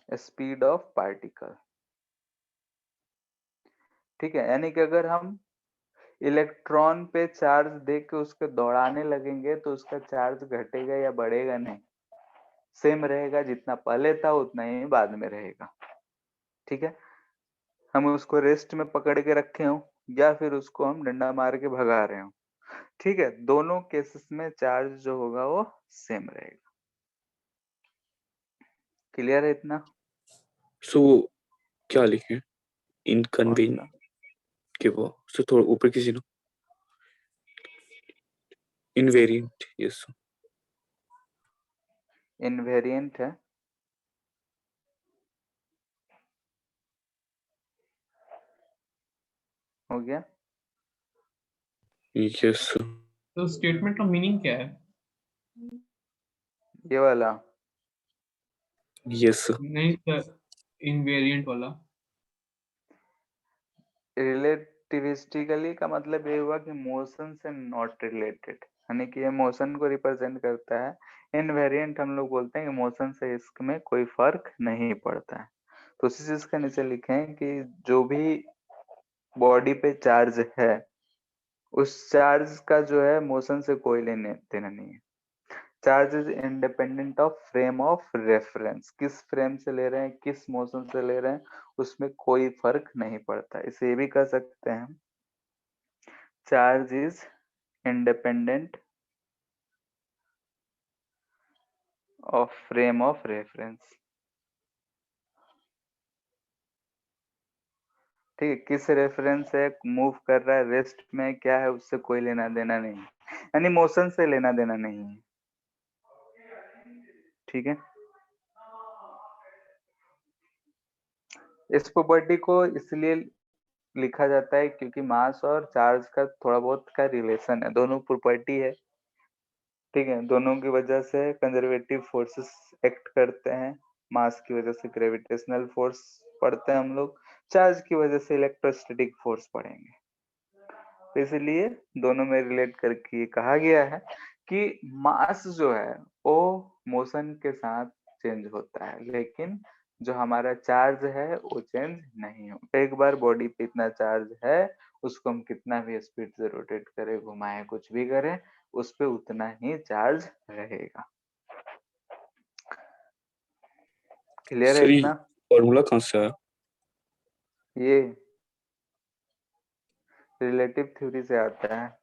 S1: speed of particle. ठीक है, यानी कि अगर हम इलेक्ट्रॉन पे चार्ज दे के उसके दौड़ाने लगेंगे तो उसका चार्ज घटेगा या बढ़ेगा नहीं, सेम रहेगा, जितना पहले था उतना ही बाद में रहेगा। ठीक है, हम उसको रेस्ट में पकड़ के रखे हो या फिर उसको हम डंडा मार के भगा रहे हो, ठीक है, दोनों केसेस में चार्ज जो होगा वो सेम रहेगा। क्लियर है इतना?
S3: सो क्या लिखे इनकन्वीन के वो सो थोड़ा ऊपर किसी ने इनवेरिएंट। यस,
S1: इनवेरिएंट है, हो गया।
S3: यस,
S2: तो स्टेटमेंट का मीनिंग क्या है?
S1: ये वाला
S3: यस।
S2: नहीं सर, इनवेरिएंट वाला।
S1: रिलेटिविस्टिकली का मतलब ये हुआ कि मोशन से नॉट रिलेटेड, यानी कि ये मोशन को रिप्रेजेंट करता है। इनवेरिएंट हम लोग बोलते हैं कि मोशन से इसमें कोई फर्क नहीं पड़ता है। तो उसी चीज का नीचे लिखे हैं कि जो भी बॉडी पे चार्ज है उस चार्ज का जो है मोशन से कोई लेने देना नहीं है। Charge is independent of frame of reference, किस फ्रेम से ले रहे हैं, किस मोशन से ले रहे हैं, उसमें कोई फर्क नहीं पड़ता। इसे ये भी कह सकते हैं charge is independent of frame of reference. ठीक है, किस रेफरेंस से मूव कर रहा है, रेस्ट में क्या है, उससे कोई लेना देना नहीं, यानी मोशन से लेना देना नहीं है। ठीक है, इस प्रॉपर्टी को इसलिए लिखा जाता है क्योंकि मास और चार्ज का थोड़ा बहुत का रिलेशन है, दोनों प्रॉपर्टी है। ठीक है, दोनों की वजह से कंजर्वेटिव फोर्सेस एक्ट करते हैं, मास की वजह से ग्रेविटेशनल फोर्स पढ़ते हैं हम लोग, चार्ज की वजह से इलेक्ट्रोस्टैटिक फोर्स पढ़ेंगे। तो इसलिए दोनों में रिलेट करके ये कहा गया है कि मास जो है वो मोशन के साथ चेंज होता है, लेकिन जो हमारा चार्ज है वो चेंज नहीं होता। एक बार बॉडी पे इतना चार्ज है, उसको हम कितना भी स्पीड से रोटेट करें, घुमाएं, कुछ भी करें, उस पे उतना ही चार्ज रहेगा। क्लियर है
S3: सर ये
S1: इतना?
S3: फॉर्मूला कहाँ से आया?
S1: ये रिलेटिव थ्योरी से आता है।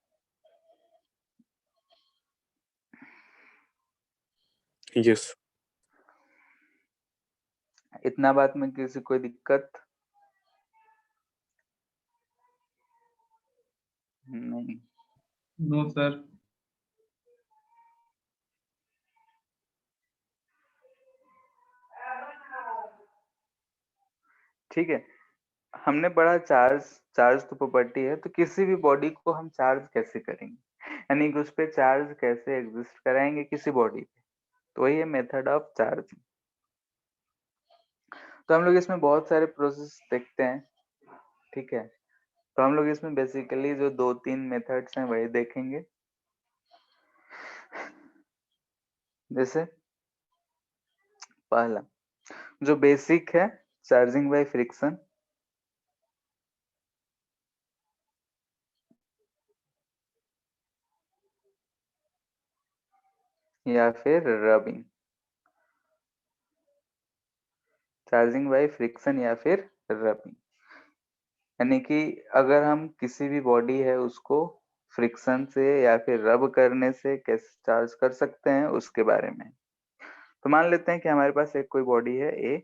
S3: यस।
S1: इतना बात में किसी कोई दिक्कत नहीं?
S2: No sir.
S1: ठीक है, हमने पढ़ा चार्ज। चार्ज तो प्रॉपर्टी है, तो किसी भी बॉडी को हम चार्ज कैसे करेंगे, यानी कि उस पे चार्ज कैसे एग्जिस्ट कराएंगे किसी बॉडी पे, तो वही है मेथड ऑफ चार्जिंग। तो हम लोग इसमें बहुत सारे प्रोसेस देखते हैं, ठीक है। तो हम लोग इसमें बेसिकली जो 2-3 मेथड्स हैं वही देखेंगे। जैसे पहला जो बेसिक है, चार्जिंग बाय फ्रिक्शन, या फिर रबिंग। चार्जिंग बाय फ्रिक्शन या फिर रबिंग, यानी कि अगर हम किसी भी बॉडी है उसको फ्रिक्शन से या फिर रब करने से कैसे चार्ज कर सकते हैं उसके बारे में। तो मान लेते हैं कि हमारे पास एक कोई बॉडी है ए,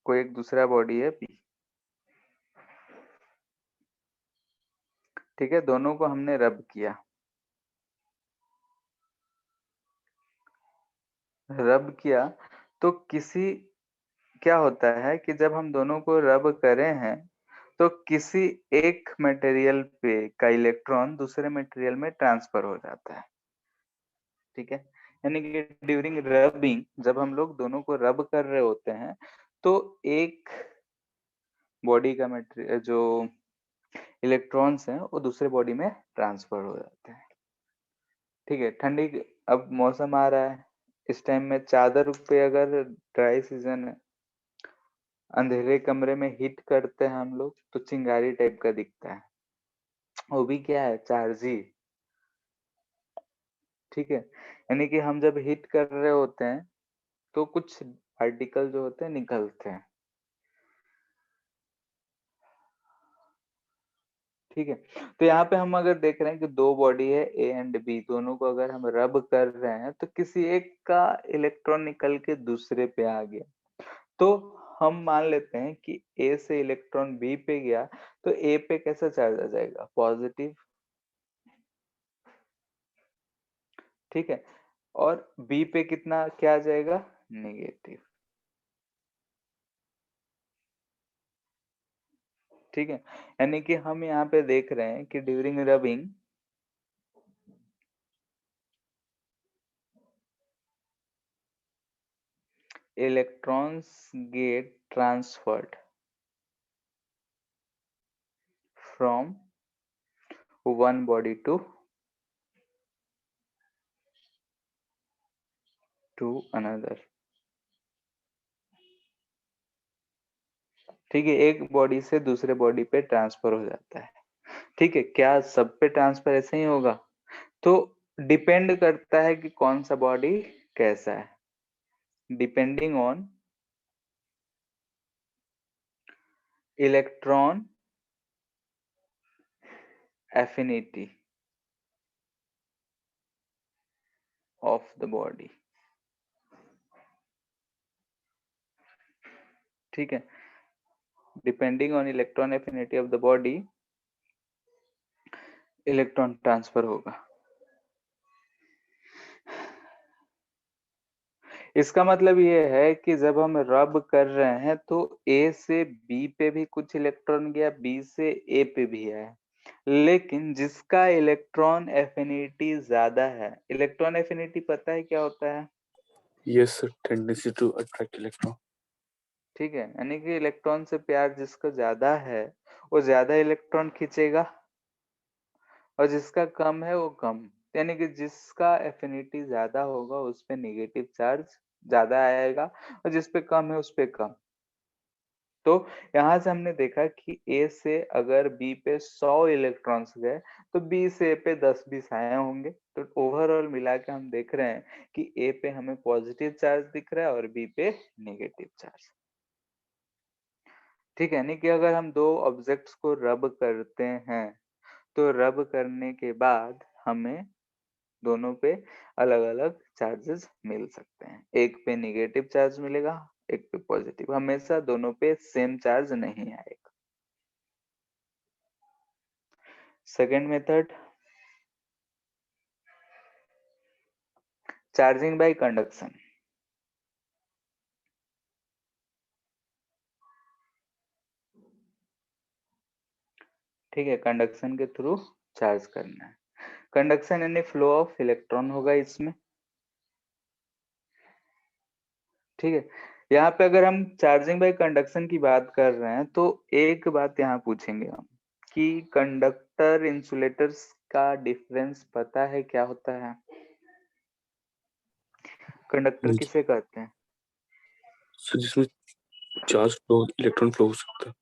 S1: कोई एक दूसरा बॉडी है बी, ठीक है। दोनों को हमने रब किया। रब किया तो क्या होता है कि जब हम दोनों को रब करे हैं तो किसी एक मटेरियल पे का इलेक्ट्रॉन दूसरे मटेरियल में ट्रांसफर हो जाता है, ठीक है। यानी कि ड्यूरिंग रबिंग जब हम लोग दोनों को रब कर रहे होते हैं तो एक बॉडी का मटेरियल जो इलेक्ट्रॉन्स हैं वो दूसरे बॉडी में ट्रांसफर हो जाते हैं, ठीक है। ठंडी अब मौसम आ रहा है, इस टाइम में चादर पे अगर ड्राई सीजन है, अंधेरे कमरे में हीट करते हैं हम लोग तो चिंगारी टाइप का दिखता है, वो भी क्या है, चार्ज ही, ठीक है। यानी कि हम जब हीट कर रहे होते हैं तो कुछ पार्टिकल जो होते हैं निकलते हैं, ठीक है। तो यहाँ पे हम अगर देख रहे हैं कि दो बॉडी है ए एंड बी, दोनों को अगर हम रब कर रहे हैं तो किसी एक का इलेक्ट्रॉन निकल के दूसरे पे आ गया, तो हम मान लेते हैं कि ए से इलेक्ट्रॉन बी पे गया तो ए पे कैसा चार्ज आ जाएगा, पॉजिटिव, ठीक है। और बी पे कितना क्या आ जाएगा, नेगेटिव, ठीक है। यानी कि हम यहाँ पे देख रहे हैं कि during rubbing electrons get transferred from one body to another, ठीक है। एक बॉडी से दूसरे बॉडी पे ट्रांसफर हो जाता है, ठीक है। क्या सब पे ट्रांसफर ऐसे ही होगा, तो डिपेंड करता है कि कौन सा बॉडी कैसा है, depending on electron affinity of the body, ठीक है। Depending on electron affinity of the body electron transfer होगा। इसका मतलब ये है कि जब हम रब कर रहे हैं तो ए से बी पे भी कुछ इलेक्ट्रॉन गया, बी से ए पे भी है, लेकिन जिसका इलेक्ट्रॉन एफिनिटी ज्यादा है, इलेक्ट्रॉन एफिनिटी पता है क्या होता है,
S3: Yes, sir. Tendency to attract electron.
S1: ठीक है। यानी कि इलेक्ट्रॉन से प्यार जिसका ज्यादा है वो ज्यादा इलेक्ट्रॉन खींचेगा, और जिसका कम है वो कम, यानी कि जिसका एफिनिटी ज्यादा होगा उस पे नेगेटिव चार्ज ज्यादा आएगा और जिस पे कम है उस पे कम। तो यहाँ से हमने देखा कि ए से अगर बी पे 100 इलेक्ट्रॉन्स गए तो बी से ए पे 10-20 आए होंगे। तो ओवरऑल मिला के हम देख रहे हैं कि ए पे हमें पॉजिटिव चार्ज दिख रहा है और बी पे नेगेटिव चार्ज, ठीक है। यानी कि अगर हम दो ऑब्जेक्ट्स को रब करते हैं तो रब करने के बाद हमें दोनों पे अलग अलग चार्जेस मिल सकते हैं। एक पे निगेटिव चार्ज मिलेगा, एक पे पॉजिटिव, हमेशा दोनों पे सेम चार्ज नहीं आएगा। Second method, charging by conduction. ठीक है, कंडक्शन के थ्रू चार्ज करना है। कंडक्शन यानी फ्लो ऑफ इलेक्ट्रॉन होगा इसमें। ठीक है, यहाँ पे अगर हम चार्जिंग बाय कंडक्शन की बात कर रहे हैं तो एक बात यहाँ पूछेंगे हम कि कंडक्टर इंसुलेटर्स का डिफरेंस पता है क्या होता है? कंडक्टर
S3: जी।
S1: किसे कहते हैं?
S3: सो जिसमें चार्ज फ्लो, इलेक्ट्रॉन फ्लो हो सकता है।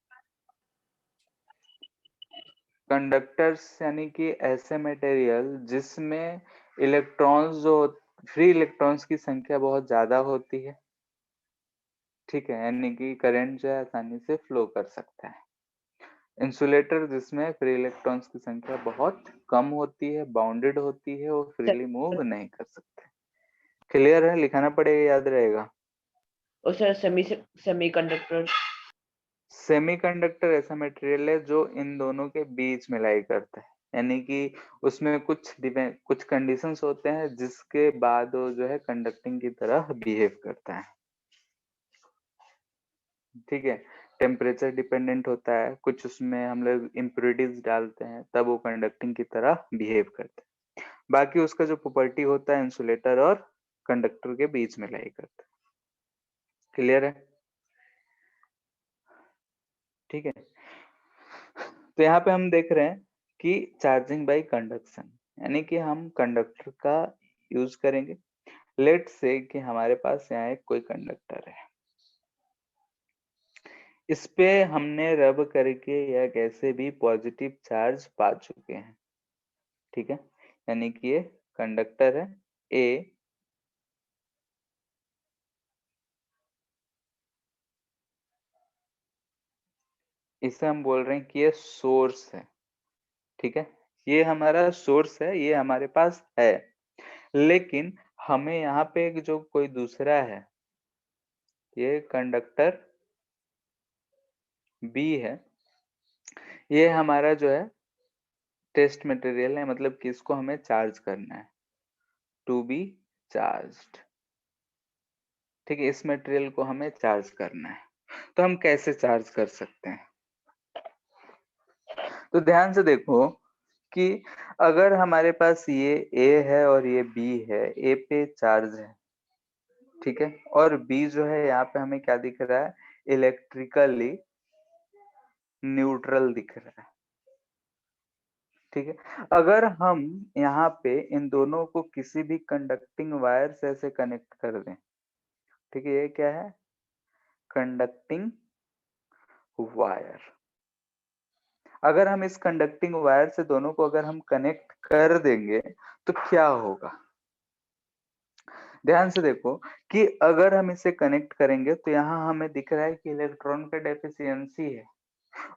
S1: कंडक्टर्स यानी कि ऐसे मटेरियल जिसमें इलेक्ट्रॉन्स जो फ्री इलेक्ट्रॉन्स की संख्या बहुत ज्यादा होती है। ठीक है, यानी कि करंट जो है आसानी से फ्लो कर सकता है। इंसुलेटर जिसमें फ्री इलेक्ट्रॉन्स की संख्या बहुत कम होती है, बाउंडेड होती है, वो फ्रीली मूव नहीं कर सकते। क्लियर है? लिखाना पड़ेगा, याद रहेगा।
S4: और सर सेमीकंडक्टर।
S1: सेमीकंडक्टर ऐसा मटेरियल है जो इन दोनों के बीच में लाई करता है, यानी कि उसमें कुछ कंडीशंस होते हैं जिसके बाद वो जो है कंडक्टिंग की तरह बिहेव करता है। ठीक है, टेम्परेचर डिपेंडेंट होता है, कुछ उसमें हम लोग इम्प्योरिटीज डालते हैं तब वो कंडक्टिंग की तरह बिहेव करता है। बाकी उसका जो प्रॉपर्टी होता है इंसुलेटर और कंडक्टर के बीच में लाई करता है। क्लियर है? ठीक है, तो यहाँ पे हम देख रहे हैं कि चार्जिंग बाय कंडक्शन यानी कि हम कंडक्टर का यूज करेंगे। लेट से कि हमारे पास यहाँ एक कोई कंडक्टर है, इस पे हमने रब करके या कैसे भी पॉजिटिव चार्ज पा चुके हैं। ठीक है, यानी कि ये कंडक्टर है ए, इसे हम बोल रहे हैं कि ये सोर्स है। ठीक है, ये हमारा सोर्स है, ये हमारे पास है, लेकिन हमें यहाँ पे एक जो कोई दूसरा है, ये कंडक्टर बी है, ये हमारा जो है टेस्ट मटेरियल है, मतलब कि इसको हमें चार्ज करना है, टू बी चार्ज्ड। ठीक है, इस मटेरियल को हमें चार्ज करना है। तो हम कैसे चार्ज कर सकते हैं? तो ध्यान से देखो कि अगर हमारे पास ये ए है और ये बी है, ए पे चार्ज है, ठीक है, और बी जो है यहाँ पे हमें क्या दिख रहा है? इलेक्ट्रिकली न्यूट्रल दिख रहा है। ठीक है, अगर हम यहाँ पे इन दोनों को किसी भी कंडक्टिंग वायर से ऐसे कनेक्ट कर दें, ठीक है, ये क्या है? Conducting wire. अगर हम इस कंडक्टिंग वायर से दोनों को अगर हम कनेक्ट कर देंगे तो क्या होगा? ध्यान से देखो कि अगर हम इसे कनेक्ट करेंगे तो यहाँ हमें दिख रहा है कि इलेक्ट्रॉन का डेफिशिएंसी है,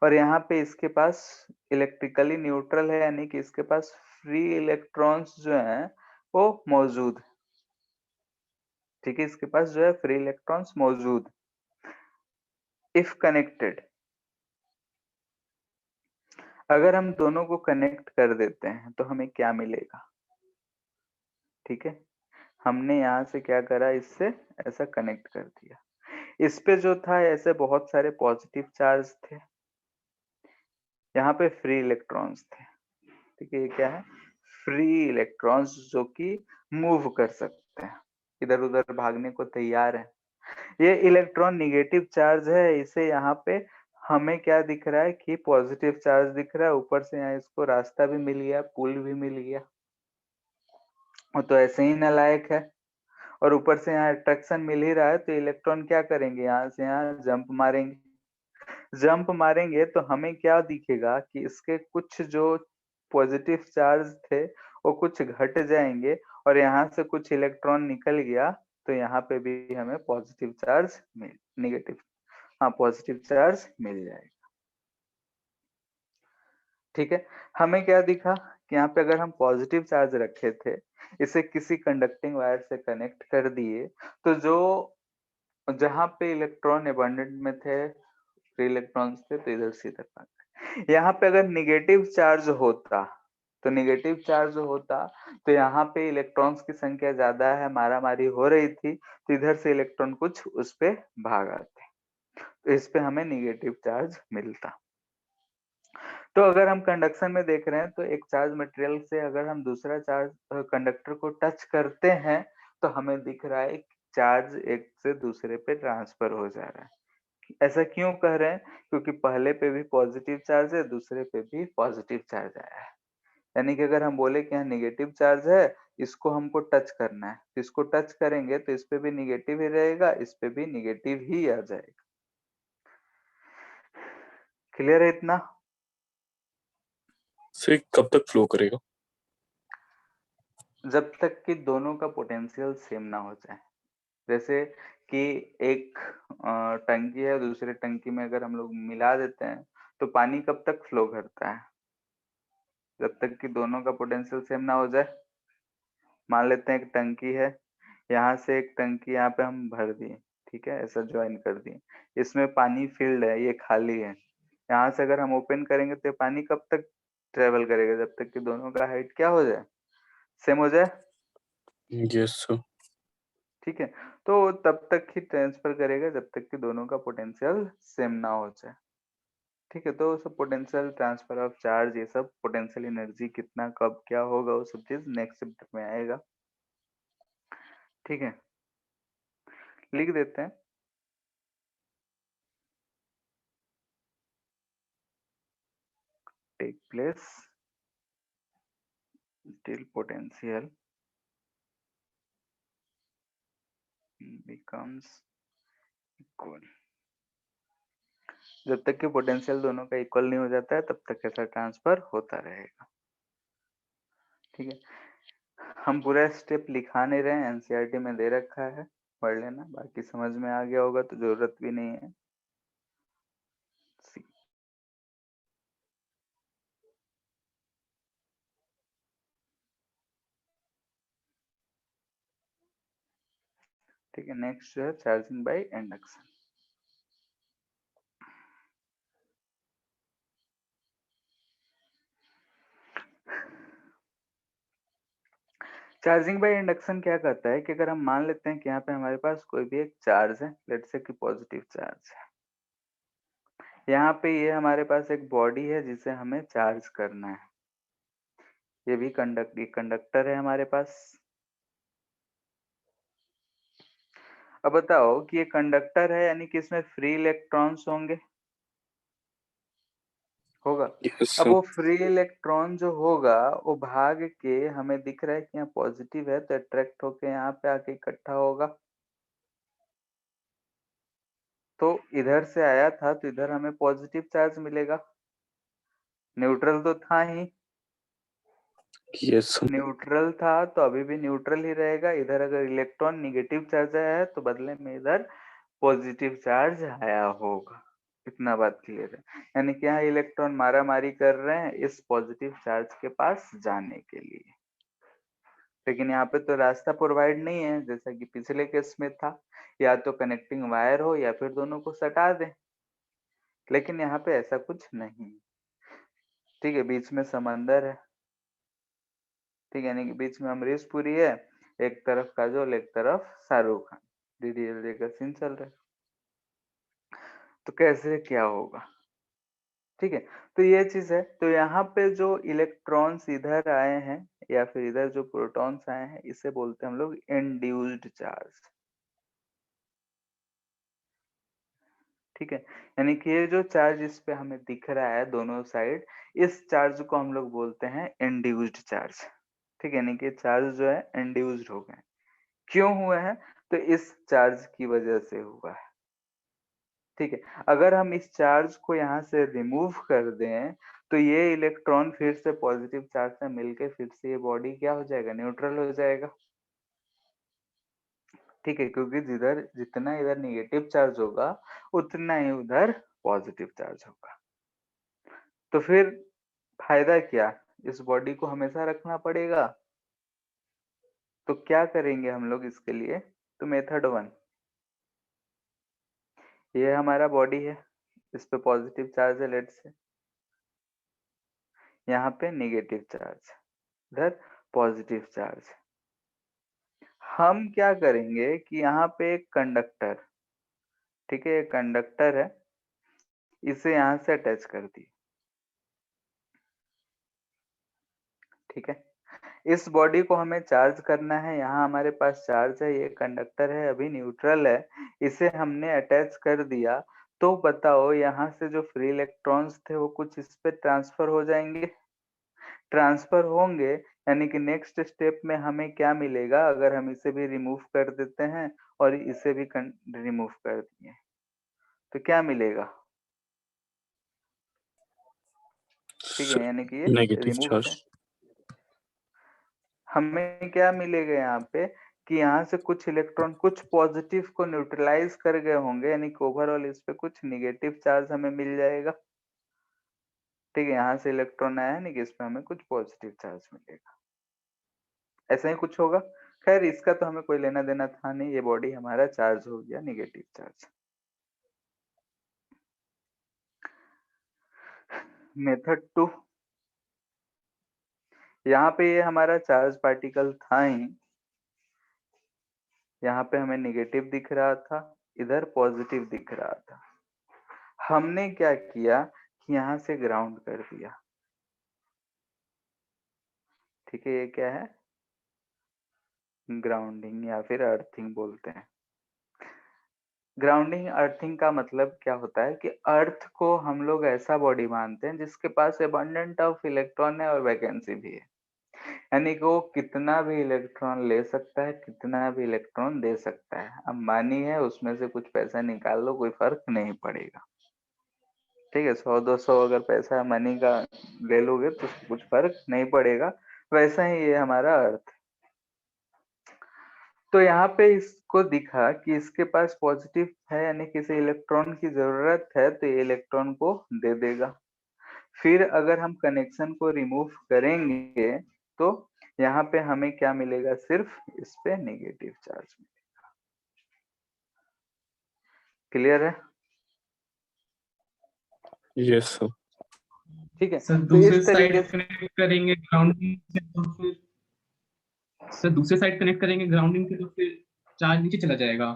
S1: और यहाँ पे इसके पास इलेक्ट्रिकली न्यूट्रल है, यानी कि इसके पास फ्री इलेक्ट्रॉन्स जो हैं वो मौजूद है। ठीक है, इसके पास जो है फ्री इलेक्ट्रॉन्स मौजूद। इफ कनेक्टेड, अगर हम दोनों को कनेक्ट कर देते हैं तो हमें क्या मिलेगा? ठीक है, हमने यहाँ से क्या करा, इससे ऐसा कनेक्ट कर दिया। इस पे जो था ऐसे बहुत सारे पॉजिटिव चार्ज थे, यहाँ पे फ्री इलेक्ट्रॉन्स थे। ठीक है, ये क्या है? फ्री इलेक्ट्रॉन्स जो कि मूव कर सकते हैं, इधर उधर भागने को तैयार है। ये इलेक्ट्रॉन निगेटिव चार्ज है, इसे यहाँ पे हमें क्या दिख रहा है कि पॉजिटिव चार्ज दिख रहा है, ऊपर से यहाँ इसको रास्ता भी मिल गया, पुल भी मिल गया, वो तो ऐसे ही नालायक है। और ऊपर से यहाँ अट्रैक्शन मिल ही रहा है, तो इलेक्ट्रॉन क्या करेंगे? यहाँ से यहाँ जंप मारेंगे। जंप मारेंगे तो हमें क्या दिखेगा कि इसके कुछ जो पॉजिटिव चार्ज थे वो कुछ घट जाएंगे, और यहाँ से कुछ इलेक्ट्रॉन निकल गया, तो यहाँ पे भी हमें पॉजिटिव चार्ज निगेटिव, हाँ, पॉजिटिव चार्ज मिल जाएगा। ठीक है, हमें क्या दिखा कि यहाँ पे अगर हम पॉजिटिव चार्ज रखे थे इसे किसी कंडक्टिंग वायर से कनेक्ट कर दिए, तो जो जहां पे इलेक्ट्रॉन एबंडेंट में थे, फ्री इलेक्ट्रॉन्स थे, तो इधर से इधर भाग गए। यहाँ पे अगर निगेटिव चार्ज होता, तो निगेटिव चार्ज होता तो यहाँ पे इलेक्ट्रॉन्स की संख्या ज्यादा है, मारा मारी हो रही थी, तो इधर से इलेक्ट्रॉन कुछ उस पे भाग आते, तो इस पे हमें निगेटिव चार्ज मिलता। तो अगर हम कंडक्शन में देख रहे हैं, तो एक चार्ज मटेरियल से अगर हम दूसरा चार्ज कंडक्टर को टच करते हैं, तो हमें दिख रहा है चार्ज एक से दूसरे पे ट्रांसफर हो जा रहा है। ऐसा क्यों कह रहे हैं? क्योंकि पहले पे भी पॉजिटिव चार्ज है, दूसरे पे भी पॉजिटिव चार्ज आया है। यानी कि अगर हम बोले कि यहाँ निगेटिव चार्ज है, इसको हमको टच करना है, तो इसको टच करेंगे तो इस पे भी निगेटिव ही रहेगा, इस पे भी निगेटिव ही आ जाएगा। क्लियर है इतना?
S3: सो ये कब तक फ्लो करेगा?
S1: जब तक कि दोनों का पोटेंशियल सेम ना हो जाए। जैसे कि एक टंकी है, दूसरे टंकी में अगर हम लोग मिला देते हैं, तो पानी कब तक फ्लो करता है? जब तक कि दोनों का पोटेंशियल सेम ना हो जाए। मान लेते हैं एक टंकी है, यहाँ से एक टंकी यहाँ पे हम भर दिए, ठीक है, ऐसा ज्वाइन कर दिए, इसमें पानी फिल्ड है, ये खाली है। यहाँ से अगर हम ओपन करेंगे तो ये पानी कब तक ट्रेवल करेगा? जब तक कि दोनों का हाइट क्या हो जाए, सेम हो जाए।
S3: Yes sir.
S1: ठीक है, तो तब तक ही ट्रांसफर करेगा जब तक कि दोनों का पोटेंशियल सेम ना हो जाए। ठीक है, तो सब पोटेंशियल ट्रांसफर ऑफ चार्ज, ये सब पोटेंशियल एनर्जी कितना कब क्या होगा, वो सब चीज नेक्स्ट चैप्टर में आएगा। ठीक है, लिख देते हैं। Take place till potential becomes equal। जब तक कि पोटेंशियल दोनों का इक्वल नहीं हो जाता है, तब तक ऐसा ट्रांसफर होता रहेगा। ठीक है, हम पूरा स्टेप लिखा नहीं रहे हैं, एनसीईआरटी में दे रखा है, पढ़ लेना, बाकी समझ में आ गया होगा तो जरूरत भी नहीं है। ठीक है, नेक्स्ट जो है charging by induction. Charging by induction क्या करता है कि अगर हम मान लेते हैं कि यहाँ पे हमारे पास कोई भी एक चार्ज है, लेट्स से कि पॉजिटिव चार्ज है, यहाँ पे ये हमारे पास एक बॉडी है जिसे हमें चार्ज करना है, ये भी कंडक्टर है हमारे पास। अब बताओ कि ये कंडक्टर है, यानी कि इसमें फ्री इलेक्ट्रॉन्स होंगे, होगा।
S3: यस
S1: अब
S3: सर।
S1: वो फ्री इलेक्ट्रॉन जो होगा, वो भाग के हमें दिख रहा है कि यहाँ पॉजिटिव है, तो अट्रैक्ट होके यहाँ पे आके इकट्ठा होगा। तो इधर से आया था तो इधर हमें पॉजिटिव चार्ज मिलेगा, न्यूट्रल तो था ही,
S3: यस सर।
S1: न्यूट्रल था तो अभी भी न्यूट्रल ही रहेगा। इधर अगर इलेक्ट्रॉन निगेटिव चार्ज आया है, तो बदले में इधर पॉजिटिव चार्ज आया होगा। इतना बात क्लियर है, यानी कि यहाँ इलेक्ट्रॉन मारा मारी कर रहे हैं इस पॉजिटिव चार्ज के पास जाने के लिए, लेकिन यहाँ पे तो रास्ता प्रोवाइड नहीं है, जैसा कि पिछले केस में था, या तो कनेक्टिंग वायर हो या फिर दोनों को सटा दें, लेकिन यहाँ पे ऐसा कुछ नहीं। ठीक है, बीच में समंदर है, ठीक है, यानी कि बीच में अमरीश पुरी है, एक तरफ काजोल, एक तरफ शाहरुख खान, डीडीएलजे का सीन चल रहा है, तो कैसे क्या होगा? ठीक है, तो ये चीज है। तो यहाँ पे जो इलेक्ट्रॉन्स इधर आए हैं या फिर इधर जो प्रोटॉन्स आए हैं, इसे बोलते हैं हम लोग इंड्यूस्ड चार्ज। ठीक है, यानी कि ये जो चार्ज इस पे हमें दिख रहा है दोनों साइड, इस चार्ज को हम लोग बोलते हैं इंड्यूस्ड चार्ज। ठीक है, यानी कि चार्ज जो है इंड्यूस्ड हो गए। क्यों हुए हैं? तो इस चार्ज की वजह से हुआ है। ठीक है, अगर हम इस चार्ज को यहाँ से रिमूव कर दें, तो ये इलेक्ट्रॉन फिर से पॉजिटिव चार्ज से मिलके फिर से ये बॉडी क्या हो जाएगा, न्यूट्रल हो जाएगा। ठीक है, क्योंकि जिधर जितना इधर निगेटिव चार्ज होगा, उतना ही उधर पॉजिटिव चार्ज होगा। तो फिर फायदा क्या? इस बॉडी को हमेशा रखना पड़ेगा? तो क्या करेंगे हम लोग इसके लिए? तो मेथड 1, ये हमारा बॉडी है, इस पे पॉजिटिव चार्ज है लेट से, यहाँ पे नेगेटिव चार्ज, इधर पॉजिटिव चार्ज। हम क्या करेंगे कि यहाँ पे एक कंडक्टर, ठीक है, एक कंडक्टर है, इसे यहाँ से अटैच कर दिए, ठीक है। इस बॉडी को हमें चार्ज करना है, यहाँ हमारे पास चार्ज है, ये कंडक्टर है, अभी न्यूट्रल है, इसे हमने अटैच कर दिया। तो बताओ यहाँ से जो फ्री इलेक्ट्रॉन्स थे वो कुछ इस पे ट्रांसफर हो जाएंगे, ट्रांसफर होंगे, यानी कि नेक्स्ट स्टेप में हमें क्या मिलेगा अगर हम इसे भी रिमूव कर देते हैं और इसे भी रिमूव कर दिए, तो क्या मिलेगा? ठीक है, यानी कि ये
S3: नेगेटिव
S1: रिमूव
S3: चार्ज।
S1: है। हमें क्या मिलेगा यहाँ पे कि यहाँ से कुछ इलेक्ट्रॉन कुछ पॉजिटिव को न्यूट्रलाइज कर गए होंगे, यानी कि ओवरऑल इस पे कुछ निगेटिव चार्ज हमें मिल जाएगा। ठीक है, यहाँ से इलेक्ट्रॉन आया, यानी कि इस पे हमें कुछ पॉजिटिव चार्ज मिलेगा, ऐसा ही कुछ होगा। खैर इसका तो हमें कोई लेना देना था नहीं, ये बॉडी हमारा चार्ज हो गया निगेटिव चार्ज। मेथड 2, यहाँ पे ये हमारा चार्ज पार्टिकल था ही, यहाँ पे हमें निगेटिव दिख रहा था, इधर पॉजिटिव दिख रहा था। हमने क्या किया कि यहाँ से ग्राउंड कर दिया, ठीक है, ये क्या है? ग्राउंडिंग या फिर अर्थिंग बोलते हैं। ग्राउंडिंग अर्थिंग का मतलब क्या होता है कि अर्थ को हम लोग ऐसा बॉडी मानते हैं जिसके पास अबंडेंट ऑफ इलेक्ट्रॉन है और वैकेंसी भी है, यानी कि वो कितना भी इलेक्ट्रॉन ले सकता है, कितना भी इलेक्ट्रॉन दे सकता है। अंबानी है, उसमें से कुछ पैसा निकाल लो, कोई फर्क नहीं पड़ेगा, ठीक है। 100-200 अगर पैसा मनी का ले लोगे तो कुछ फर्क नहीं पड़ेगा, वैसा ही ये हमारा अर्थ। तो यहाँ पे इसको दिखा कि इसके पास पॉजिटिव है, यानी किसी इलेक्ट्रॉन की जरूरत है, तो ये इलेक्ट्रॉन को दे देगा। फिर अगर हम कनेक्शन को रिमूव करेंगे तो यहाँ पे हमें क्या मिलेगा? सिर्फ इस पे नेगेटिव चार्ज मिलेगा। क्लियर है?
S3: Yes sir.
S1: ठीक है,
S2: सर
S1: तो
S2: दूसरे
S1: इस तरीके
S2: साइड
S1: से
S2: कनेक्ट करेंगे ग्राउंडिंग से तो फिर सर दूसरे साइड कनेक्ट करेंगे ग्राउंडिंग से तो फिर चार्ज नीचे चला जाएगा।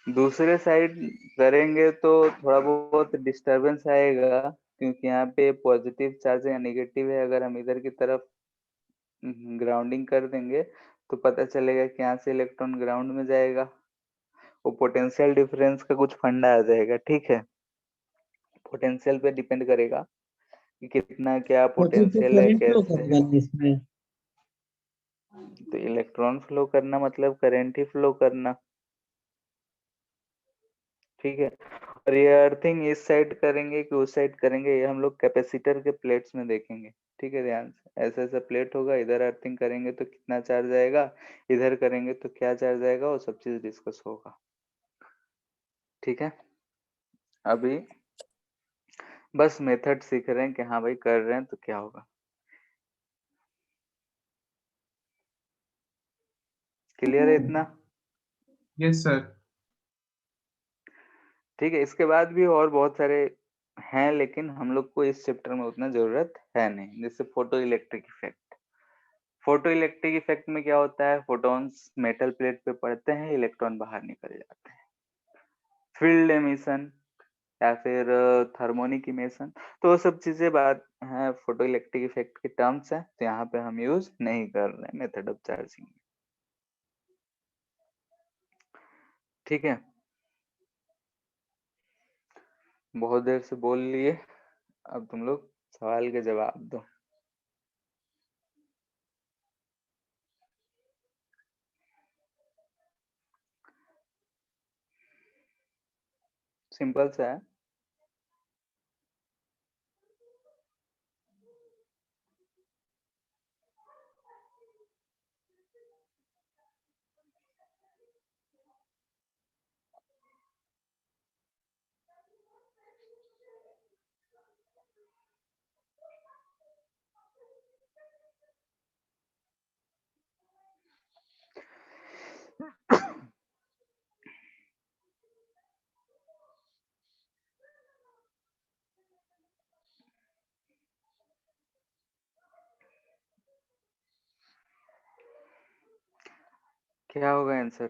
S1: दूसरे साइड करेंगे तो थोड़ा बहुत डिस्टरबेंस आएगा, क्योंकि यहाँ पे पॉजिटिव चार्ज या नेगेटिव है। अगर हम इधर की तरफ ग्राउंडिंग कर देंगे तो पता चलेगा कि यहाँ से इलेक्ट्रॉन ग्राउंड में जाएगा, वो पोटेंशियल डिफरेंस का कुछ फंडा आ जाएगा, ठीक है। पोटेंशियल पे डिपेंड करेगा कि कितना क्या
S5: तो
S1: पोटेंशियल है,
S5: करंट फ्लो
S1: कैसे है।
S5: करेगा नहीं इसमें।
S1: तो इलेक्ट्रॉन फ्लो करना मतलब करंट ही फ्लो करना, ठीक है। और ये अर्थिंग इस साइड करेंगे कि उस साइड करेंगे, ये हम लोग कैपेसिटर के प्लेट्स में देखेंगे, ठीक है। ध्यान से, ऐसा ऐसा प्लेट होगा, इधर अर्थिंग करेंगे तो कितना चार्ज आएगा, इधर करेंगे तो क्या चार्ज आएगा, वो सब चीज डिस्कस होगा, ठीक है। अभी बस मेथड सीख रहे हैं कि हाँ भाई कर रहे हैं तो क्या होगा। क्लियर है इतना?
S2: Yes sir.
S1: ठीक है, इसके बाद भी और बहुत सारे हैं, लेकिन हम लोग को इस चैप्टर में उतना जरूरत है नहीं। जैसे photo electric effect. Photo electric effect में क्या होता है? फोटॉन्स मेटल प्लेट पे पड़ते हैं, इलेक्ट्रॉन बाहर निकल जाते हैं। फील्ड एमिशन या फिर थर्मोनिक इमेशन, तो वो सब चीजें बात है, फोटो इलेक्ट्रिक इफेक्ट के टर्म्स है, तो यहाँ पे हम यूज नहीं कर रहे हैं मेथड ऑफ चार्जिंग, ठीक है। बहुत देर से बोल लिए, अब तुम लोग सवाल के जवाब दो। सिंपल सा है। क्या होगा आंसर?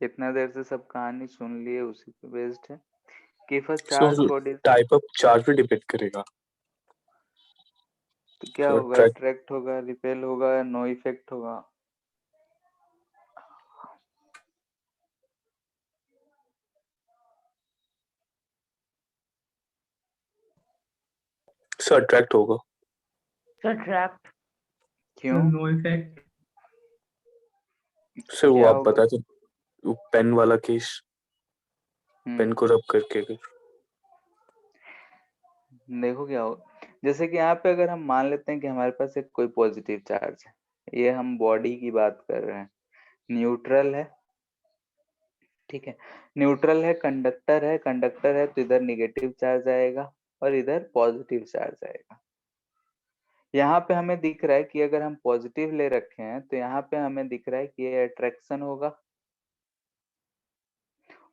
S1: इतना देर से सब कहानी सुन लिए, उसी पे बेस्ड है कि if a charge
S3: So
S1: body,
S3: type of charge पे डिपेंड करेगा।
S1: तो क्या
S3: So
S1: होगा?
S3: attract
S1: अट्रैक्ट होगा, रिपेल होगा, नो इफेक्ट होगा?
S3: so attract होगा।
S4: Subtract.
S1: क्यों?
S2: No effect.
S3: सर वो
S1: क्या
S3: आप
S1: होगा?
S3: बता दो, वो पेन वाला केस, पेन
S1: हम्म,
S3: को रब करके अगर
S1: देखो क्या हो, जैसे कि यहाँ पे अगर हम मान लेते हैं कि हमारे पास एक कोई पॉजिटिव चार्ज है, ये हम बॉडी की बात कर रहे हैं, न्यूट्रल है, ठीक है, न्यूट्रल है, कंडक्टर है, तो इधर निगेटिव चार्ज आएगा और इधर पॉजिटिव चार्ज आएगा। यहाँ पे हमें दिख रहा है कि अगर हम पॉजिटिव ले रखे हैं तो यहाँ पे हमें दिख रहा है कि ये अट्रैक्शन होगा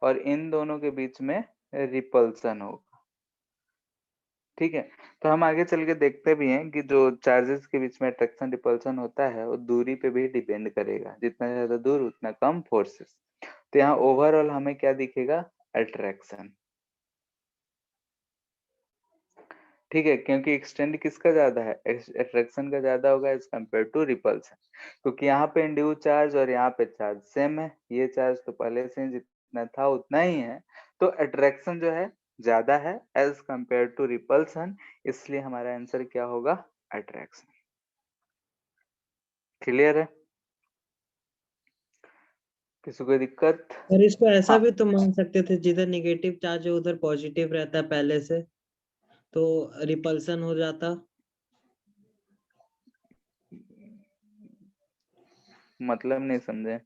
S1: और इन दोनों के बीच में रिपल्सन होगा, ठीक है। तो हम आगे चल के देखते भी हैं कि जो चार्जेस के बीच में अट्रैक्शन रिपल्सन होता है वो दूरी पे भी डिपेंड करेगा, जितना ज्यादा दूर उतना कम फोर्सेस। तो यहाँ ओवरऑल हमें क्या दिखेगा? अट्रैक्शन, ठीक है, क्योंकि एक्सटेंड किसका ज्यादा है? अट्रैक्शन का ज्यादा होगा एज कम्पेयर टू रिपल्सन, क्योंकि यहाँ पे इंड्यूस चार्ज और यहाँ पे चार्ज सेम है, ये चार्ज तो पहले से जितना था उतना ही है, तो अट्रैक्शन जो है ज्यादा है एज कम्पेयर टू रिपल्सन, इसलिए हमारा आंसर क्या होगा? अट्रैक्शन। क्लियर है? किसी को दिक्कत?
S5: और इसको ऐसा
S1: हाँ,
S5: भी तो मान सकते थे, जिधर नेगेटिव चार्ज है उधर पॉजिटिव रहता है पहले से, तो रिपल्सन हो जाता।
S1: मतलब नहीं समझे।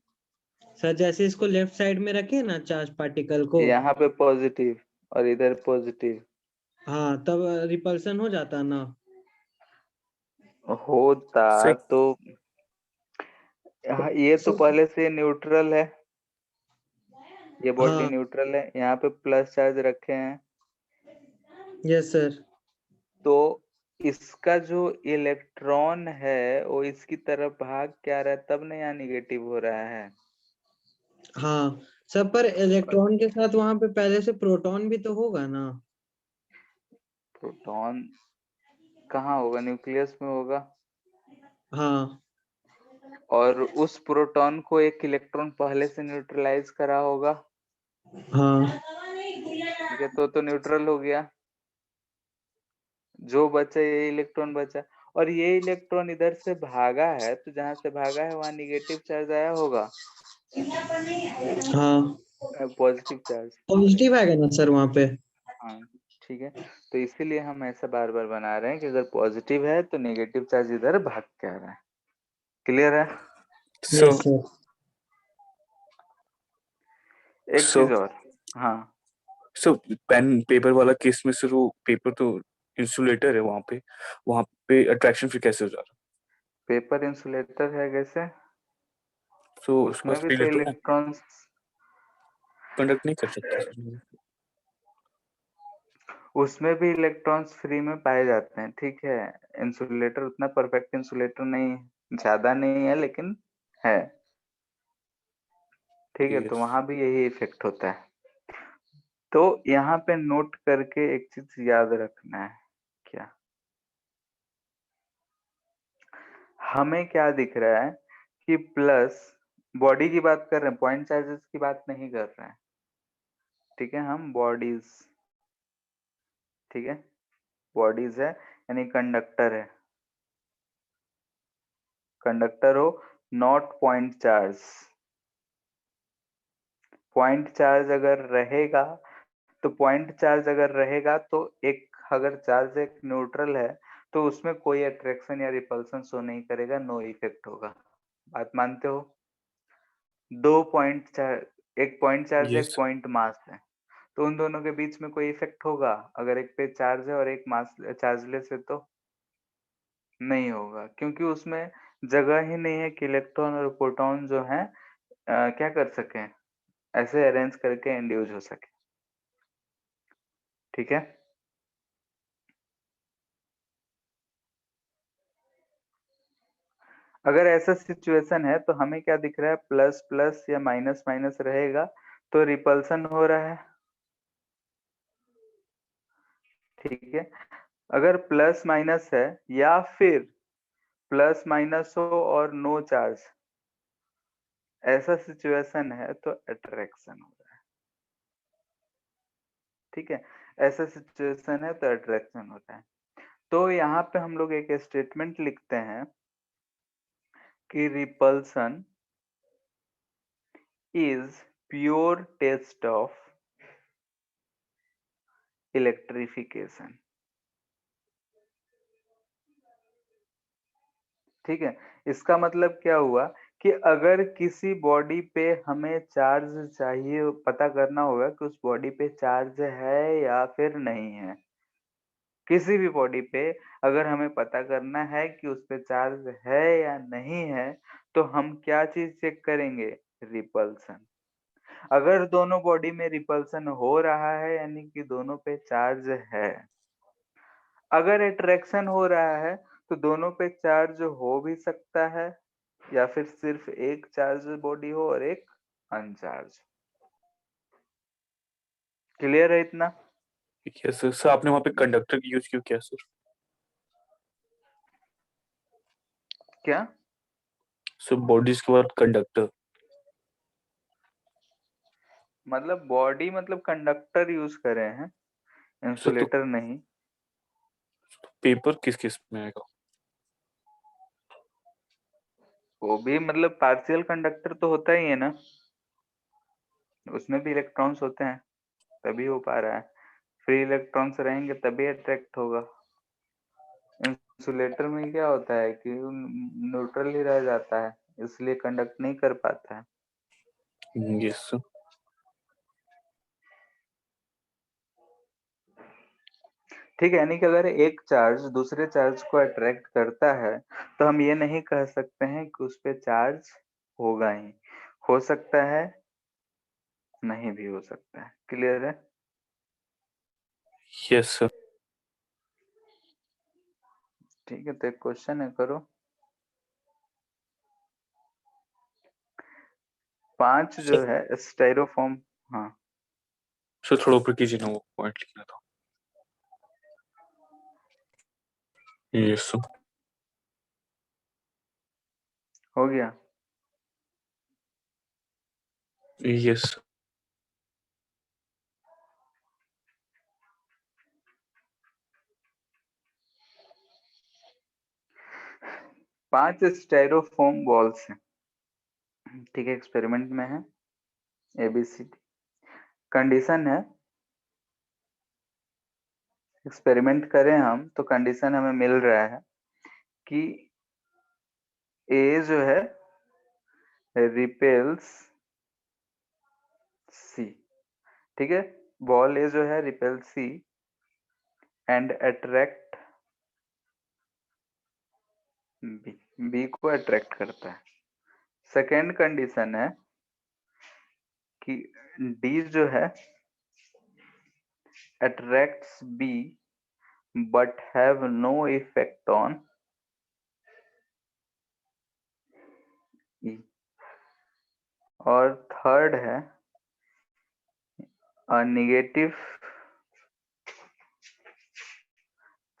S5: सर जैसे इसको लेफ्ट साइड में रखे ना चार्ज पार्टिकल को,
S1: यहाँ पे पॉजिटिव और इधर पॉजिटिव
S5: हाँ तब रिपल्सन हो जाता ना।
S1: होता
S3: सर
S1: तो ये तो पहले से न्यूट्रल है, ये बॉडी
S5: हाँ
S1: न्यूट्रल है, यहाँ पे प्लस चार्ज रखे हैं,
S5: यस सर।
S1: तो इसका जो इलेक्ट्रॉन है वो इसकी तरफ भाग क्या रहा है, तब ना यहाँ निगेटिव हो रहा है।
S5: हाँ सर, पर इलेक्ट्रॉन के साथ वहां पे पहले से प्रोटॉन भी तो होगा ना।
S1: प्रोटॉन कहाँ होगा? न्यूक्लियस में होगा,
S5: हाँ
S1: और उस प्रोटॉन को एक इलेक्ट्रॉन पहले से न्यूट्रलाइज करा होगा,
S5: हाँ
S1: ठीक है, तो न्यूट्रल हो गया, जो बचा ये इलेक्ट्रॉन बचा, और ये इलेक्ट्रॉन इधर से भागा है, तो जहां से भागा है वहां निगेटिव चार्ज आया होगा,
S5: हाँ
S1: पॉजिटिव चार्ज।
S5: पॉजिटिव आएगा ना सर वहां पे।
S1: हाँ, ठीक है, तो इसीलिए हम ऐसा बार बार बना रहे हैं कि अगर पॉजिटिव है तो नेगेटिव चार्ज इधर भाग के आ रहा है। क्लियर है?
S3: So
S5: yes sir.
S1: एक
S3: सो
S1: चीज और, हाँ,
S3: सो पेन पेपर वाला केस में सर वो पेपर तो इंसुलेटर है, वहां पे अट्रैक्शन फिर कैसे हो जा रहा?
S1: पेपर इंसुलेटर है कैसे?
S3: सो उसके
S1: उसमें
S3: पास
S1: भी
S3: फ्री
S1: तो
S3: इलेक्ट्रॉन है,
S1: इलेक्ट्रॉन्स,
S3: कंडक्ट नहीं कर सकता सर।
S1: उसमें भी इलेक्ट्रॉन्स फ्री में पाए जाते हैं, ठीक है। इंसुलेटर उतना परफेक्ट इंसुलेटर नहीं, ज्यादा नहीं है, लेकिन है, ठीक है, तो
S3: यस
S1: वहां भी यही इफेक्ट होता है। तो यहाँ पे नोट करके एक चीज याद रखना है, क्या हमें क्या दिख रहा है कि प्लस, बॉडी की बात कर रहे हैं, पॉइंट चार्जेस की बात नहीं कर रहे हैं, ठीक है, हम बॉडीज, ठीक है, बॉडीज है यानी कंडक्टर हो, not point charge. Point charge अगर रहेगा, तो पॉइंट चार्ज अगर रहेगा तो एक, अगर चार्ज एक न्यूट्रल है तो उसमें कोई अट्रैक्शन या रिपल्सन शो नहीं करेगा, नो इफेक्ट होगा। बात मानते हो? दो पॉइंट चार्ज, एक पॉइंट चार्ज है, एक
S3: यस
S1: पॉइंट मास है, तो उन दोनों के बीच में कोई इफेक्ट होगा अगर एक पे चार्ज है और एक मास चार्जलेस है? तो नहीं होगा, क्योंकि उसमें जगह ही नहीं है कि इलेक्ट्रॉन और प्रोटॉन जो है क्या कर सके, ऐसे अरेंज करके इंड्यूस हो सके, ठीक है। अगर ऐसा सिचुएशन है तो हमें क्या दिख रहा है, प्लस प्लस या माइनस माइनस रहेगा तो रिपल्सन हो रहा है, ठीक है। अगर प्लस माइनस है या फिर प्लस माइनस हो और नो चार्ज, ऐसा सिचुएशन है तो अट्रैक्शन हो रहा है, ठीक है। ऐसा सिचुएशन है तो अट्रैक्शन होता है। तो यहाँ पे हम लोग एक स्टेटमेंट लिखते हैं कि repulsion is pure test of electrification, ठीक है। इसका मतलब क्या हुआ कि अगर किसी बॉडी पे हमें चार्ज चाहिए, पता करना होगा कि उस बॉडी पे चार्ज है या फिर नहीं है। किसी भी बॉडी पे अगर हमें पता करना है कि उस पे चार्ज है या नहीं है, तो हम क्या चीज चेक करेंगे, रिपल्सन। अगर दोनों बॉडी में रिपल्सन हो रहा है यानी कि दोनों पे चार्ज है। अगर अट्रैक्शन हो रहा है तो दोनों पे चार्ज हो भी सकता है या फिर सिर्फ एक चार्ज बॉडी हो और एक अनचार्ज। क्लियर है इतना?
S3: Yes sir. सर आपने वहाँ पे कंडक्टर की यूज क्यों किया सर?
S1: क्या
S3: सर बॉडीज के बाद कंडक्टर।
S1: मतलब बॉडी मतलब कंडक्टर यूज करे हैं,
S3: सर तो
S1: इंसुलेटर नहीं।
S3: पेपर किस किस में आएगा?
S1: वो भी मतलब पार्शियल कंडक्टर तो होता ही है ना, उसमें भी इलेक्ट्रॉन्स होते हैं तभी हो पा रहा है। फ्री इलेक्ट्रॉन्स रहेंगे तभी अट्रैक्ट होगा। इंसुलेटर में क्या होता है कि न्यूट्रल ही रह जाता है, इसलिए कंडक्ट नहीं कर पाता है।
S3: Yes sir.
S1: ठीक है, यानी कि अगर एक चार्ज दूसरे चार्ज को अट्रैक्ट करता है तो हम ये नहीं कह सकते हैं कि उस पे चार्ज होगा ही, हो सकता है नहीं भी हो सकता है। क्लियर है?
S3: Yes sir.
S1: ठीक है, तो एक क्वेश्चन है, करो। 5 जो
S3: सर
S1: है स्टाइरोफॉर्म। हाँ
S3: सर थोड़ा ऊपर कीजिए ना, वो पॉइंट लिखना था। Yes sir.
S1: हो गया।
S3: यस।
S1: 5 स्टाइरोफॉर्म बॉल्स हैं, ठीक है, एक्सपेरिमेंट में है, एबीसीडी। कंडीशन है, एक्सपेरिमेंट करें हम तो कंडीशन हमें मिल रहा है कि ए जो है रिपेल्स सी, ठीक है। बॉल ए जो है repel C and attract B, B को अट्रैक्ट करता है। सेकेंड कंडीशन है कि डी जो है attracts B but have no effect on E। और थर्ड है a negative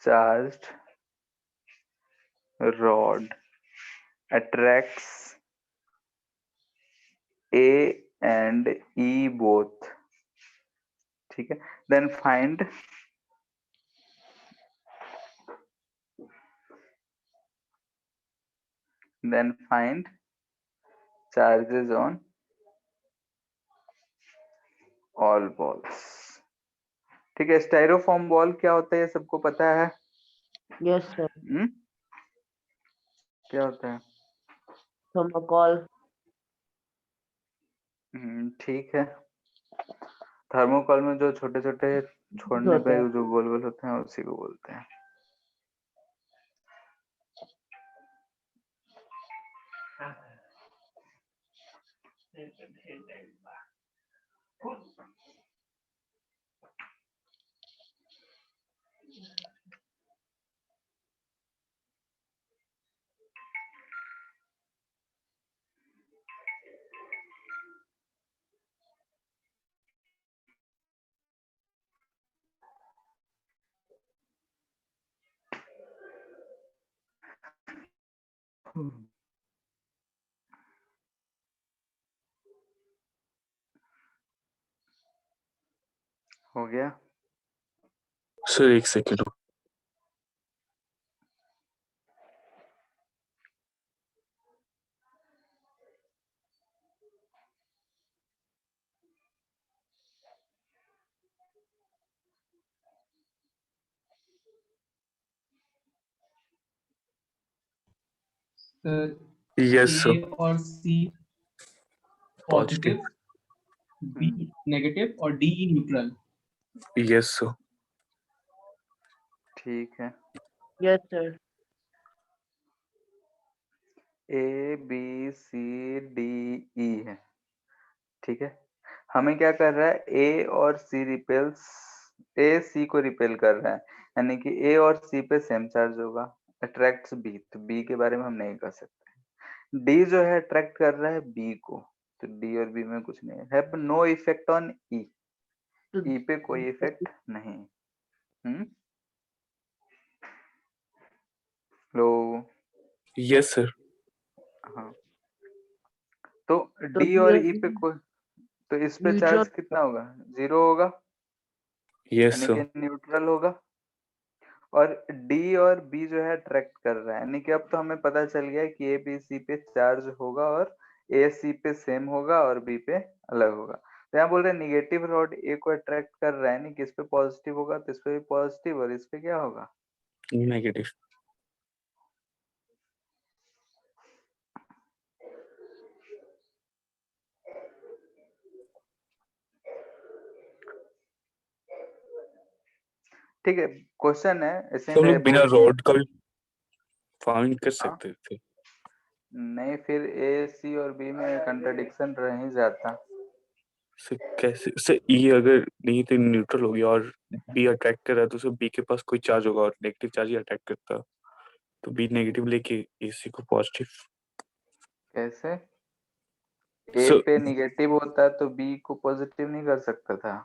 S1: charged rod attracts A and E both, ठीक है। then find charges on all balls, ठीक है। स्टाइरोफॉर्म बॉल क्या होता है ये सबको पता है?
S4: Yes, sir.
S1: क्या होता है?
S4: Thermocol.
S1: ठीक है। थर्मोकॉल में जो छोटे छोटे छोड़ने
S4: होता
S1: पे
S4: है।
S1: जो गोल गोल होते हैं उसी को बोलते हैं। हो गया?
S3: सर एक सेकेंड। यस
S2: ए और C
S3: positive.
S2: Positive, B negative और डी न्यूट्रल।
S3: Yes sir.
S1: ठीक है।
S4: Yes, sir.
S1: A B C D E है, ठीक है। हमें क्या कर रहा है, ए और सी रिपेल्स, ए सी को रिपेल कर रहा है, यानी कि ए और सी पे सेम चार्ज होगा, अट्रैक्ट्स बी, तो बी के बारे में हम नहीं कर सकते। डी जो है अट्रैक्ट कर रहा है बी को, तो डी और बी में कुछ नहीं है। Have no effect on E,
S4: So,
S1: E पे कोई इफेक्ट नहीं। लो,
S3: यस सर।
S1: हाँ, तो
S4: तो
S1: डी और ई
S4: ये
S1: पे कोई, तो इस पे
S4: न्यूट्रल
S1: चार्ज कितना होगा, 0 होगा,
S3: यस
S1: यानी
S3: सर।
S1: कि न्यूट्रल होगा। और डी और बी जो है अट्रैक्ट कर रहा है, यानी कि अब तो हमें पता चल गया कि ए बी सी पे चार्ज होगा और ए सी पे सेम होगा और बी पे अलग होगा। तो यहाँ बोल रहे हैं निगेटिव रॉड ए को अट्रैक्ट कर रहा है, यानी कि इस पे पॉजिटिव होगा तो इस पे भी पॉजिटिव, और इस पे क्या होगा,
S3: नेगेटिव।
S1: ठीक है। क्वेश्चन है ऐसे
S3: तो हम लोग बिना
S1: बोल दिए,
S3: रॉड का भी फाइंड कर
S1: हाँ
S3: सकते थे।
S1: नहीं, फिर ए सी और बी में कंट्रडिक्शन रह ही जाता।
S3: सर कैसे, सर ई अगर नहीं तो न्यूट्रल हो गया और बी अट्रैक्ट कर रहा है तो सर बी के पास कोई चार्ज होगा और नेगेटिव चार्ज ही अट्रैक्ट करता, तो बी नेगेटिव लेके ए सी को पॉजिटिव।
S1: कैसे, ए
S3: सर
S1: पे निगेटिव होता तो बी को पॉजिटिव नहीं कर सकता था,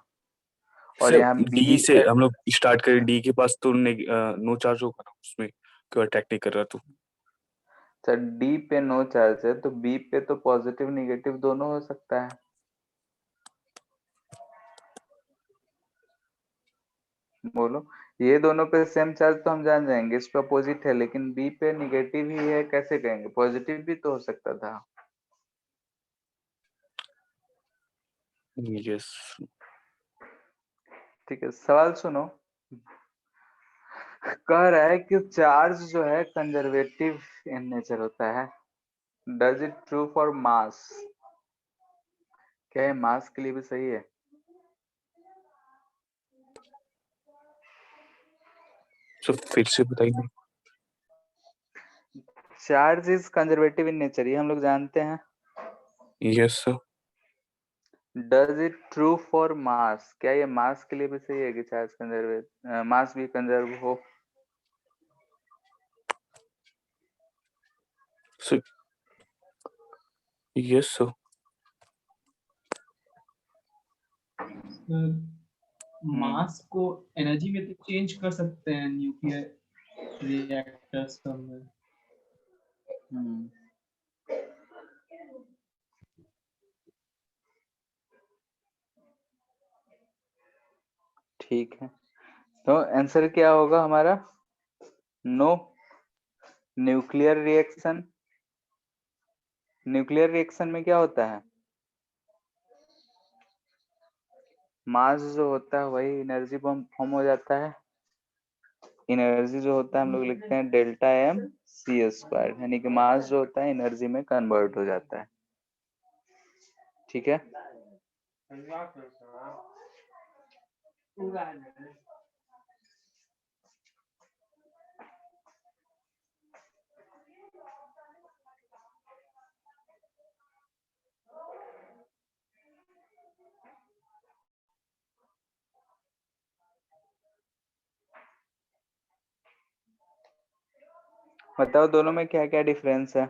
S1: और
S3: सर
S1: यहाँ
S3: डी
S1: बी,
S3: से हम लोग स्टार्ट करें, डी के पास तो नो चार्ज होगा ना उसमें, क्यों अट्रैक्ट नहीं कर रहा तो।
S1: अच्छा डी पे नो चार्ज है तो बी पे तो पॉजिटिव निगेटिव दोनों हो सकता है। बोलो, ये दोनों पे सेम चार्ज तो हम जान जाएंगे, इस पे अपोजिट है, लेकिन बी पे निगेटिव ही है, कैसे कहेंगे, पॉजिटिव भी तो हो सकता था।
S3: यस।
S1: ठीक है, सवाल सुनो। कह रहा है कि चार्ज जो है कंजर्वेटिव इन नेचर होता है, does it true for mass, क्या है मास के लिए भी सही है?
S3: सर फिर से बताइए।
S1: Charge is conservative in nature, ये हम लोग जानते हैं।
S3: Yes sir.
S1: Does it true for mass, क्या ये मास के लिए भी सही है कि चार्ज कंजर्व, मास भी कंजर्व हो?
S3: Sir yes sir.
S2: मास को एनर्जी में तो चेंज कर सकते हैं न्यूक्लियर रिएक्टर्स में।
S1: हम्म, ठीक है, तो आंसर क्या होगा हमारा, no. Nuclear reaction, nuclear reaction में क्या होता है, मास जो होता है वही एनर्जी फॉर्म हो जाता है। एनर्जी जो होता है हम लोग लिखते हैं डेल्टा एम सी स्क्वायर, यानी कि मास जो होता है एनर्जी में कन्वर्ट हो जाता है। ठीक है, बताओ दोनों में क्या क्या डिफरेंस है।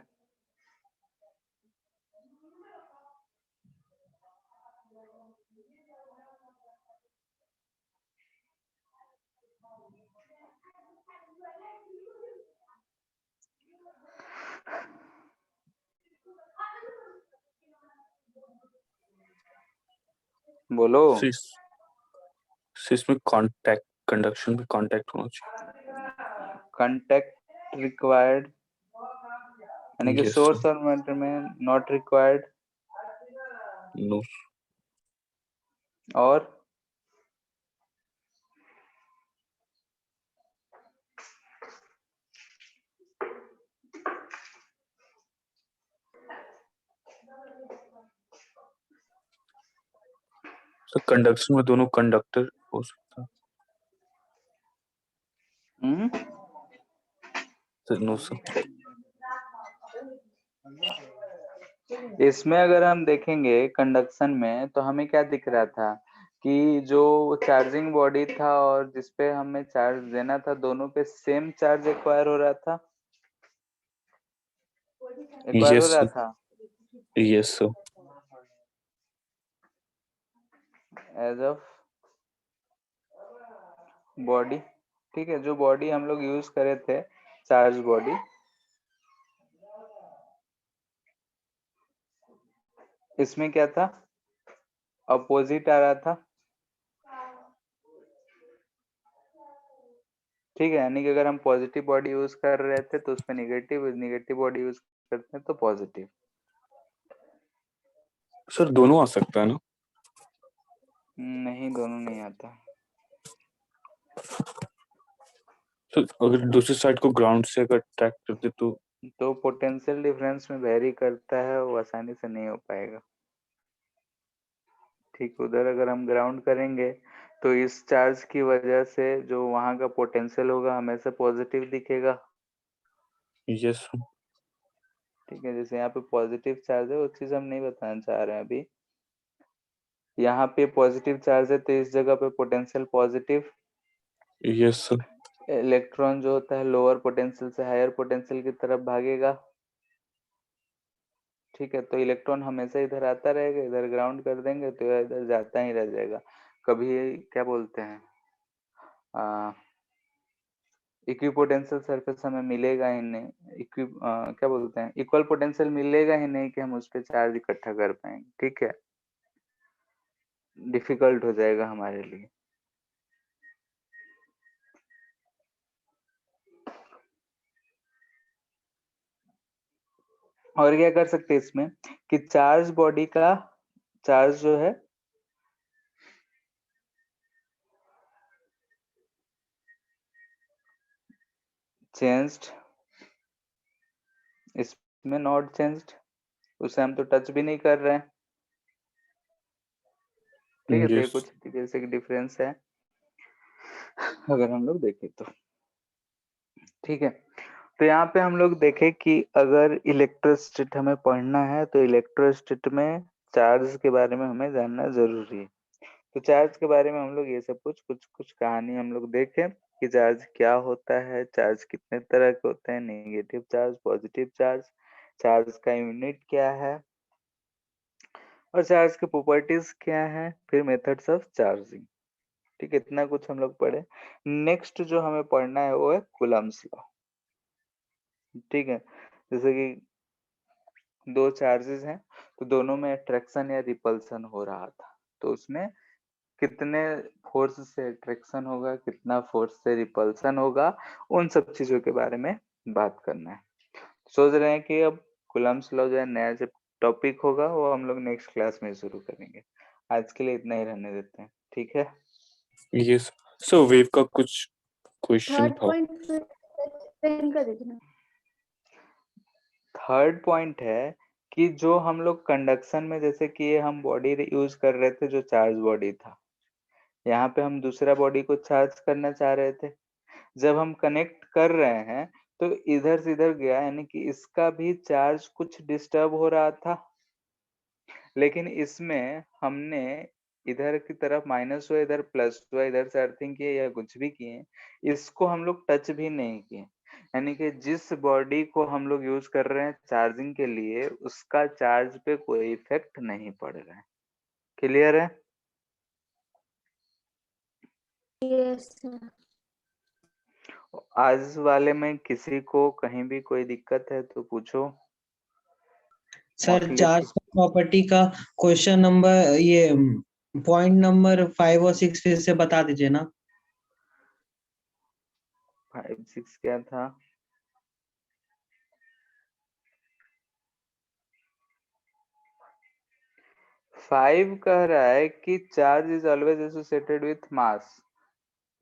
S1: बोलो।
S3: इसमें कांटेक्ट कंडक्शन में कांटेक्ट होना चाहिए।
S1: कांटेक्ट रिक्वायर्ड यानी कि
S3: Yes,
S1: सोर्स और मैटर में नॉट रिक्वायर्ड
S3: no.
S1: और
S3: सर कंडक्शन में दोनों कंडक्टर हो सकता है। Sir no sir.
S1: इसमें अगर हम देखेंगे कंडक्शन में तो हमें क्या दिख रहा था कि जो चार्जिंग बॉडी था और जिसपे हमें चार्ज देना था दोनों पे सेम चार्ज एक्वायर हो रहा था, एक्वायर हो
S3: Yes,
S1: रहा
S3: sir.
S1: था
S3: Yes, sir.
S1: Edge of body. ठीक है, जो बॉडी हम लोग यूज करे थे चार्ज बॉडी, इसमें क्या था, अपोजिट आ रहा था। ठीक है, यानी कि अगर हम पॉजिटिव बॉडी यूज कर रहे थे तो उसमें नेगेटिव बॉडी यूज करते हैं तो पॉजिटिव।
S3: सर दोनों आ सकता है ना?
S1: नहीं, दोनों नहीं आता।
S3: तो अगर दूसरी साइड को ग्राउंड से अगर ट्रैक करते तो
S1: पोटेंशियल डिफरेंस में वेरी करता है, वो आसानी से नहीं हो पाएगा। ठीक, उधर अगर हम ग्राउंड करेंगे तो इस चार्ज की वजह से जो वहां का पोटेंशियल होगा हमेशा पॉजिटिव दिखेगा।
S3: यस
S1: ठीक है, जैसे यहाँ पे पॉजिटिव चार्ज है वो चीज हम नहीं बताना चाह रहे हैं अभी। यहाँ पे पॉजिटिव चार्ज है तो इस जगह पे potential positive,
S3: yes sir.
S1: Electron जो होता है लोअर पोटेंशियल से हायर पोटेंशियल की तरफ भागेगा। ठीक है, तो इलेक्ट्रॉन हमेशा इधर आता रहेगा, इधर ग्राउंड कर देंगे तो इधर जाता ही रह जाएगा। कभी क्या बोलते हैं, इक्विपोटेंशियल सरफेस हमें मिलेगा ही नहीं, क्या बोलते हैं, इक्वल पोटेंशियल मिलेगा ही नहीं कि हम उस पर चार्ज इकट्ठा कर पाएंगे। ठीक है, डिफिकल्ट हो जाएगा हमारे लिए। और क्या कर सकते हैं इसमें कि चार्ज बॉडी का चार्ज जो है चेंज्ड, इसमें नॉट चेंज्ड, उसे हम तो टच भी नहीं कर रहे हैं। ठीक है, तो ये
S3: यस
S1: कुछ तरीके से डिफरेंस है अगर हम लोग देखें तो। ठीक है, तो यहाँ पे हम लोग देखें कि अगर इलेक्ट्रोस्टैट हमें पढ़ना है तो इलेक्ट्रोस्टैट में चार्ज के बारे में हमें जानना जरूरी है। तो चार्ज के बारे में हम लोग ये सब कुछ कहानी हम लोग देखें कि चार्ज क्या होता है, चार्ज कितने तरह के होते हैं, negative charge, positive charge, charge का यूनिट क्या है और चार्ज के प्रॉपर्टीज क्या है, फिर मेथड्स ऑफ चार्जिंग। ठीक है, इतना कुछ हम लोग पढ़े। नेक्स्ट जो हमें पढ़ना है वो है कूलम्ब्स लॉ। ठीक है, जैसे कि दो चार्जेस हैं तो दोनों में अट्रैक्शन या रिपल्सन हो रहा था, तो उसमें कितने फोर्स से अट्रैक्शन होगा, कितना फोर्स से रिपल्सन होगा, उन सब चीजों के बारे में बात करना है। सोच रहे हैं कि अब कूलम्ब्स लॉ जो है नया जो टॉपिक होगा वो हम लोग नेक्स्ट क्लास में शुरू करेंगे। आज के लिए इतना ही रहने देते हैं। ठीक है,
S3: यस सो वेव का कुछ क्वेश्चन
S6: थर्ड
S3: था।
S6: पॉइंट एक्सप्लेन कर दीजिए।
S1: थर्ड पॉइंट है कि जो हम लोग कंडक्शन में जैसे कि ये हम बॉडी यूज कर रहे थे जो चार्ज बॉडी था, यहाँ पे हम दूसरा बॉडी को चार्ज करना चाह रहे थे। जब हम कनेक्ट कर रहे हैं तो इधर से इधर गया, यानी कि इसका भी चार्ज कुछ डिस्टर्ब हो रहा था, लेकिन इसमें हमने इधर की तरफ माइनस हुआ, इधर प्लस हुआ, इधर से अर्थिंग किए या कुछ भी किए, इसको हम लोग टच भी नहीं किए। यानी कि जिस बॉडी को हम लोग यूज कर रहे हैं चार्जिंग के लिए उसका चार्ज पे कोई इफेक्ट नहीं पड़ रहा है। क्लियर है?
S6: Yes sir.
S1: आज वाले में किसी को कहीं भी कोई दिक्कत है तो पूछो।
S5: सर चार्ज प्रॉपर्टी का क्वेश्चन नंबर ये पॉइंट नंबर 5 और 6 फिर से बता दीजिए ना।
S1: 5 6 क्या था? 5 कह रहा है कि charge is always associated with mass,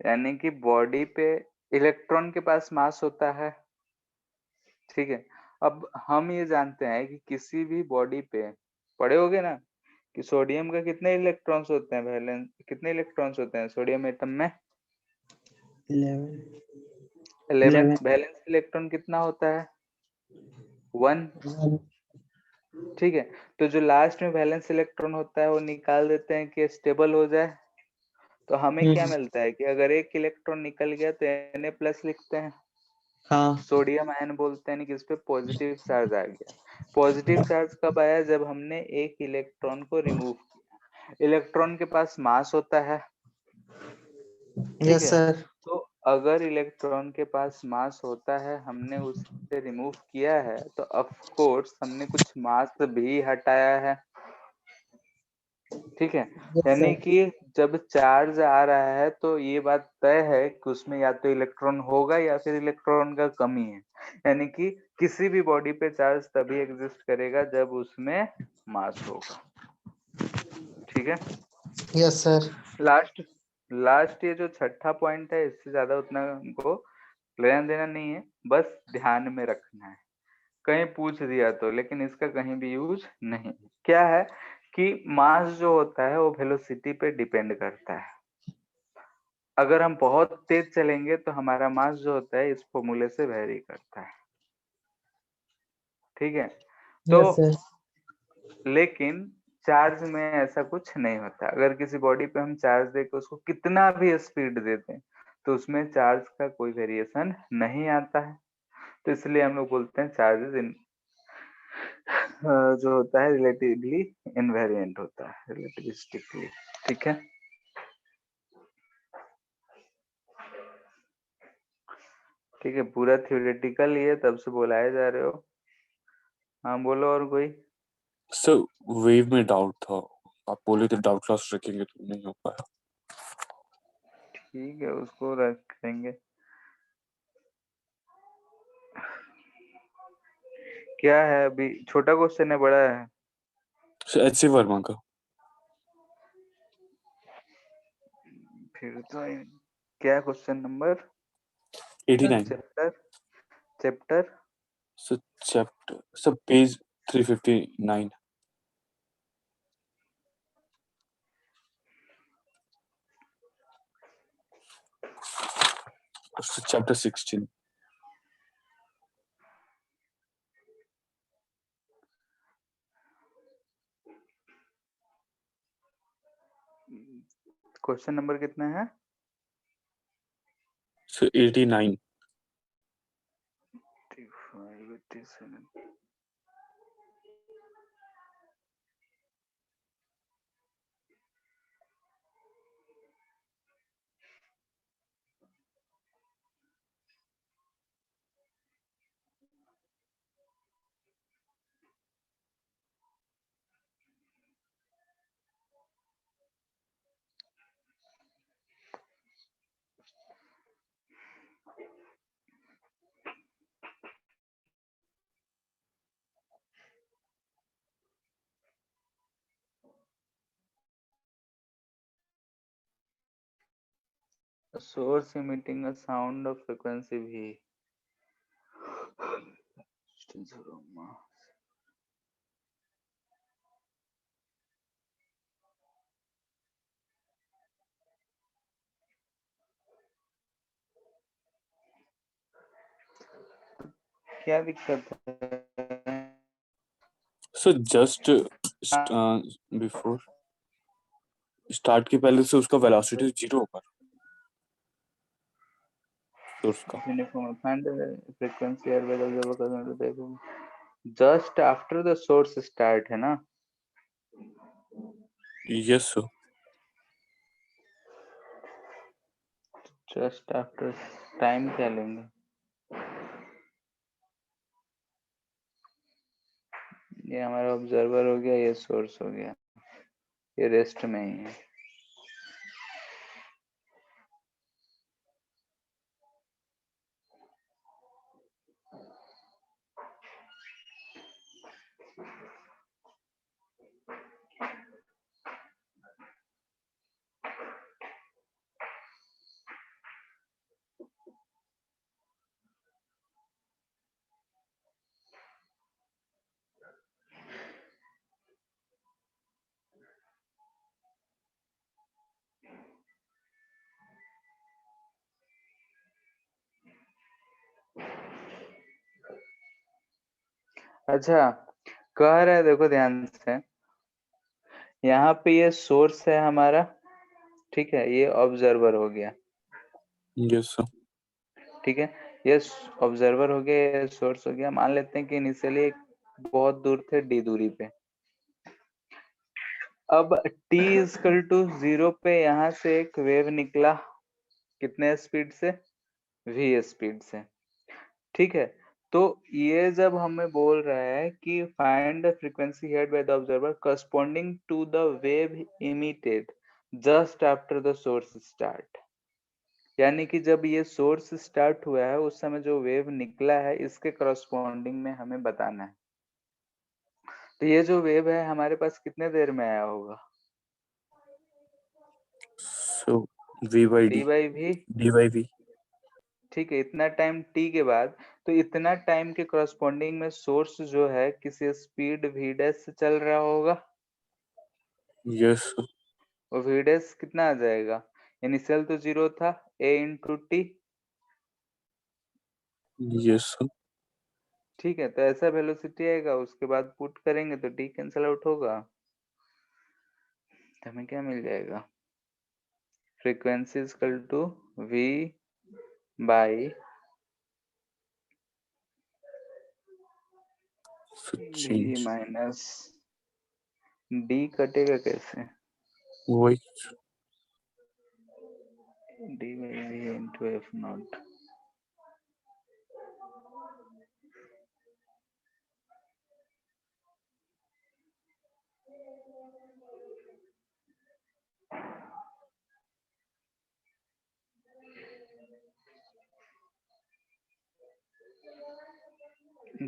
S1: यानी कि बॉडी पे इलेक्ट्रॉन के पास मास होता है, ठीक है। अब हम ये जानते हैं कि किसी भी बॉडी पे पढ़े होगे ना कि सोडियम का कितने इलेक्ट्रॉन्स होते हैं, वैलेंस कितने इलेक्ट्रॉन्स होते हैं सोडियम एटम में? 11 वैलेंस इलेक्ट्रॉन कितना होता है? 1, ठीक है। तो जो लास्ट में वैलेंस इलेक्ट्रॉन होता है वो निकाल देते हैं कि स्टेबल हो जाए। तो हमें क्या मिलता है कि अगर एक इलेक्ट्रॉन निकल गया तो Na+ लिखते हैं,
S5: हाँ
S1: सोडियम आयन बोलते हैं कि इस पे पॉजिटिव चार्ज आ गया। पॉजिटिव चार्ज कब आया? जब हमने एक इलेक्ट्रॉन को रिमूव किया। इलेक्ट्रॉन के पास मास होता है, ठीक
S5: यस
S1: है।
S5: सर।
S1: तो अगर इलेक्ट्रॉन के पास मास होता है, हमने उसे रिमूव किया है, तो ऑफ कोर्स हमने कुछ मास भी हटाया है, ठीक है। यानी कि जब चार्ज आ रहा है तो ये बात तय है कि उसमें या तो इलेक्ट्रॉन होगा या फिर इलेक्ट्रॉन का कमी है। यानी कि किसी भी बॉडी पे चार्ज तभी एग्जिस्ट करेगा जब उसमें मास होगा, ठीक है।
S5: Yes sir.
S1: लास्ट लास्ट ये जो छठा पॉइंट है, इससे ज्यादा उतना हमको लेना देना नहीं है, बस ध्यान में रखना है। कहीं पूछ दिया तो, लेकिन इसका कहीं भी यूज नहीं। क्या है कि मास जो होता है वो वेलोसिटी पे डिपेंड करता है। अगर हम बहुत तेज चलेंगे तो हमारा मास जो होता है इस फॉर्मूले से वेरी करता है, ठीक है। तो
S5: यस सर।
S1: लेकिन चार्ज में ऐसा कुछ नहीं होता। अगर किसी बॉडी पे हम चार्ज देके उसको कितना भी स्पीड दे दें तो उसमें चार्ज का कोई वेरिएशन नहीं आता है। तो इसलिए हम लोग बोलते हैं चार्जेस इन जो होता है रिलेटिवली इनवेरिएंट होता है, रिलेटिविस्टिकली, ठीक है। ठीक है, पूरा थ्योरेटिकल ही है, तब से बोलाए जा रहे हो। हाँ बोलो और कोई।
S3: सर वेव में डाउट था, आप बोले थे डाउट क्लास रखेंगे तो नहीं हो पाया।
S1: ठीक है, उसको रखेंगे। क्या है अभी? छोटा क्वेश्चन है, बड़ा है?
S3: सर एच सी वर्मा का।
S1: फिर तो क्या question number?
S3: 89।
S1: Chapter chapter
S3: sir chapter sir page 359। Chapter 16।
S1: Question number कितना है?
S3: Sir 89।
S1: 85, 87। A source emitting a sound of frequency V. Distance from mass. क्या दिक्कत है?
S3: सर जस्ट बिफोर स्टार्ट के पहले से उसका वेलोसिटी 0 होगा सोर्स का।
S1: Uniform find the frequency or whether the current to देखो just after the source start है ना?
S3: Yes sir.
S1: just after time क्या लेंगे? ये हमारा ऑब्जर्वर हो गया, ये सोर्स हो गया। ये रेस्ट में ही है। अच्छा, कह रहा है, देखो ध्यान से, यहाँ पे ये सोर्स है हमारा, ठीक है, ये ऑब्जर्वर हो गया,
S3: यस सर।
S1: ठीक है, ये ऑब्जर्वर हो गया, ये सोर्स हो गया। मान लेते हैं कि इनिशियली बहुत दूर थे, डी दूरी पे। अब t इक्वल टू 0 पे यहाँ से एक वेव निकला, कितने स्पीड से? v स्पीड से, ठीक है। तो ये जब हमें बोल रहा है कि find the frequency heard by the observer corresponding to the wave emitted just after the source start, यानी कि जब ये सोर्स स्टार्ट हुआ है उस समय जो वेव निकला है इसके करस्पॉन्डिंग में हमें बताना है। तो ये जो वेव है हमारे पास कितने देर में आया होगा?
S3: So v by
S1: D
S3: d,
S1: by V,
S3: d by v।
S1: ठीक है, इतना टाइम t के बाद, तो इतना टाइम के करस्पॉन्डिंग में सोर्स जो है किसी स्पीड v डैश से चल रहा होगा,
S3: यस सर।
S1: और v डैश कितना आ जाएगा? इनिशियल तो 0 था, a into T,
S3: yes sir.
S1: ठीक है। तो ऐसा वेलोसिटी आएगा, उसके बाद पुट करेंगे तो t कैंसिल आउट होगा, तो हमें क्या मिल जाएगा? Frequency equal to v by
S3: sir
S1: v
S3: change
S1: minus d, कटेगा कैसे?
S3: वही
S1: d by v into F naught.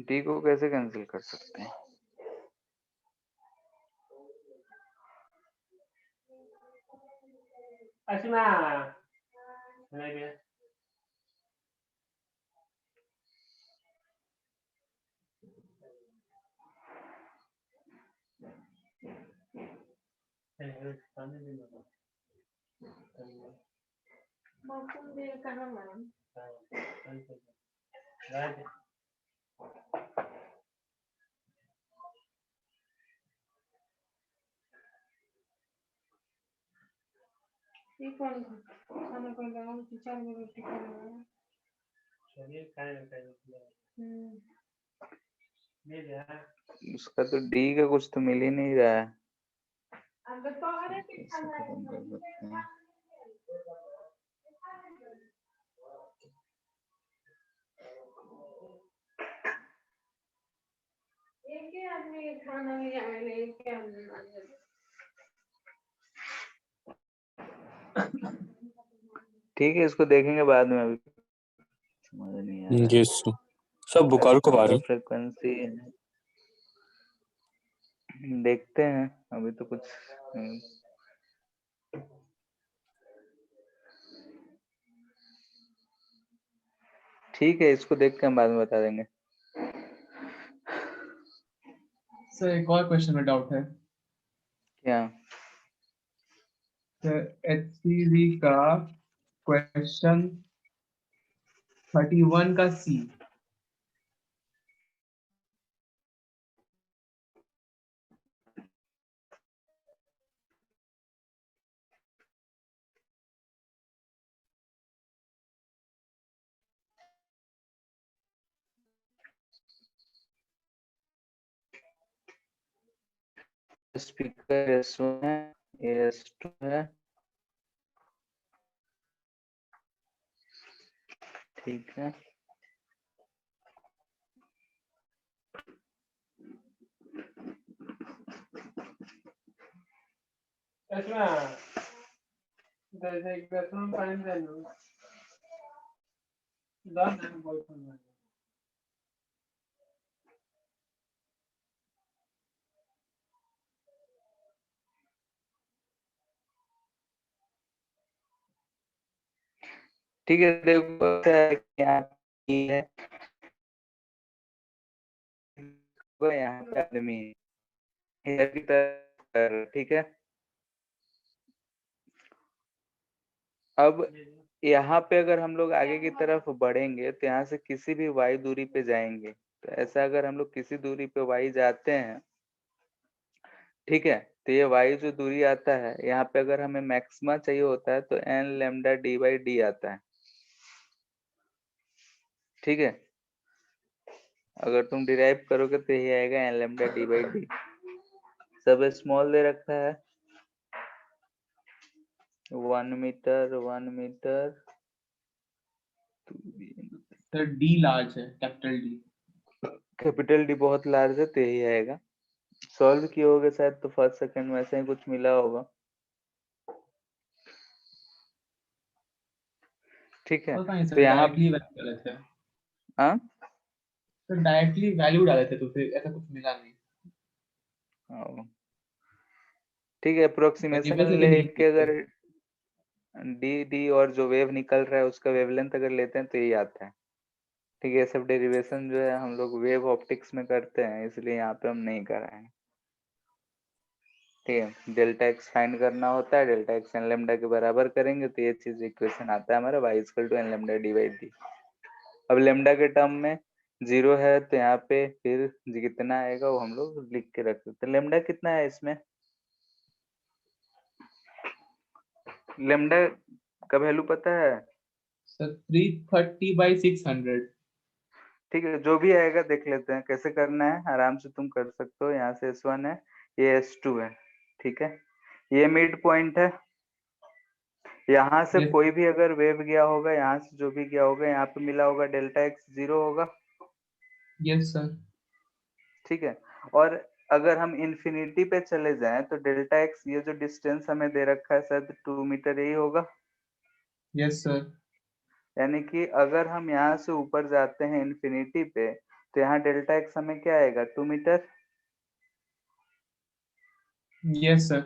S1: d को कैसे कैंसिल कर सकते हैं? उसका तो d का कुछ तो मिल ही नहीं रहा है। कैसे खत्म कर सकते हैं? ठीक है, इसको देखेंगे बाद में, अभी समझ नहीं आ रहा।
S3: Yes sir. सब बोकारो कब आ रही?
S1: फ्रीक्वेंसी देखते हैं, अभी तो कुछ ठीक है, इसको देख के हम बाद में बता देंगे।
S2: सर एक और क्वेश्चन में डाउट है
S1: क्या?
S2: सर, HCV का क्वेश्चन 31 का सी।
S1: स्पीकर S1 है, S2 है, ठीक है। ठीक है, देखो क्या है कि यहाँ है, यहाँ पे आदमी है, इधर की तरफ, ठीक है। अब यहाँ पे अगर हम लोग आगे की तरफ बढ़ेंगे तो यहाँ से किसी भी y दूरी पे जाएंगे, तो ऐसा अगर हम लोग किसी दूरी पे y जाते हैं, ठीक है, तो ये y जो दूरी आता है, यहाँ पे अगर हमें मैक्सिमा चाहिए होता है तो n lambda d by D आता है, ठीक है। अगर तुम डिराइव करोगे तो ये आएगा n lambda d by D. सब स्मॉल दे रखा है, 1 metre 1 metre.
S2: Sir D large है, कैपिटल डी।
S1: कैपिटल डी बहुत लार्ज है तो यही आएगा। सॉल्व किए होगे शायद, तो फर्स्ट सेकंड में ऐसा ही कुछ मिला होगा, ठीक है।
S2: पता नहीं
S1: तो
S2: सर,
S1: यहाँ
S2: डायरेक्टली वैल्यू डाले थे।
S1: हाँ
S2: सर डायरेक्टली वैल्यू डाले थे तो फिर ऐसा कुछ मिला नहीं।
S1: ठीक है, अप्रोक्सीमेशन
S2: Variable से तो नहीं
S1: लेके
S2: किया।
S1: अगर डी और जो वेव निकल रहा है उसका वेवलेंथ अगर लेते हैं तो यही आता है, ठीक है। ये सब डेरिवेशन जो है हम लोग वेव ऑप्टिक्स में करते हैं, इसलिए यहाँ पे हम नहीं कर रहे हैं, ठीक है। डेल्टा एक्स फाइंड करना होता है, डेल्टा एक्स एन लेमडा के बराबर करेंगे तो ये चीज इक्वेशन आता है हमारा y equal to N lambda D by D. अब लेमडा के टर्म में 0 है तो यहाँ पे फिर कितना आएगा वो हम लोग लिख के रख सकते हैं। लेमडा कितना है इसमें, लेमडा का वैल्यू पता है?
S2: Sir 330 by 600।
S1: ठीक है, जो भी आएगा देख लेते हैं कैसे करना है, आराम से तुम कर सकते हो। यहाँ से S1 है, ये S2 है, ठीक है। ये मिड पॉइंट है, यहाँ से
S2: Yes.
S1: कोई भी अगर वेव गया होगा, यहाँ से जो भी गया होगा, यहाँ पे मिला होगा डेल्टा एक्स 0 होगा,
S2: यस सर।
S1: ठीक है। और अगर हम इंफिनिटी पे चले जाएं तो डेल्टा एक्स, ये जो डिस्टेंस हमें दे रखा है शायद 2 मीटर यही होगा,
S2: यस सर।
S1: यानी कि अगर हम यहाँ से ऊपर जाते हैं इंफिनिटी पे तो यहाँ डेल्टा एक्स हमें क्या आएगा, 2 मीटर,
S2: यस सर।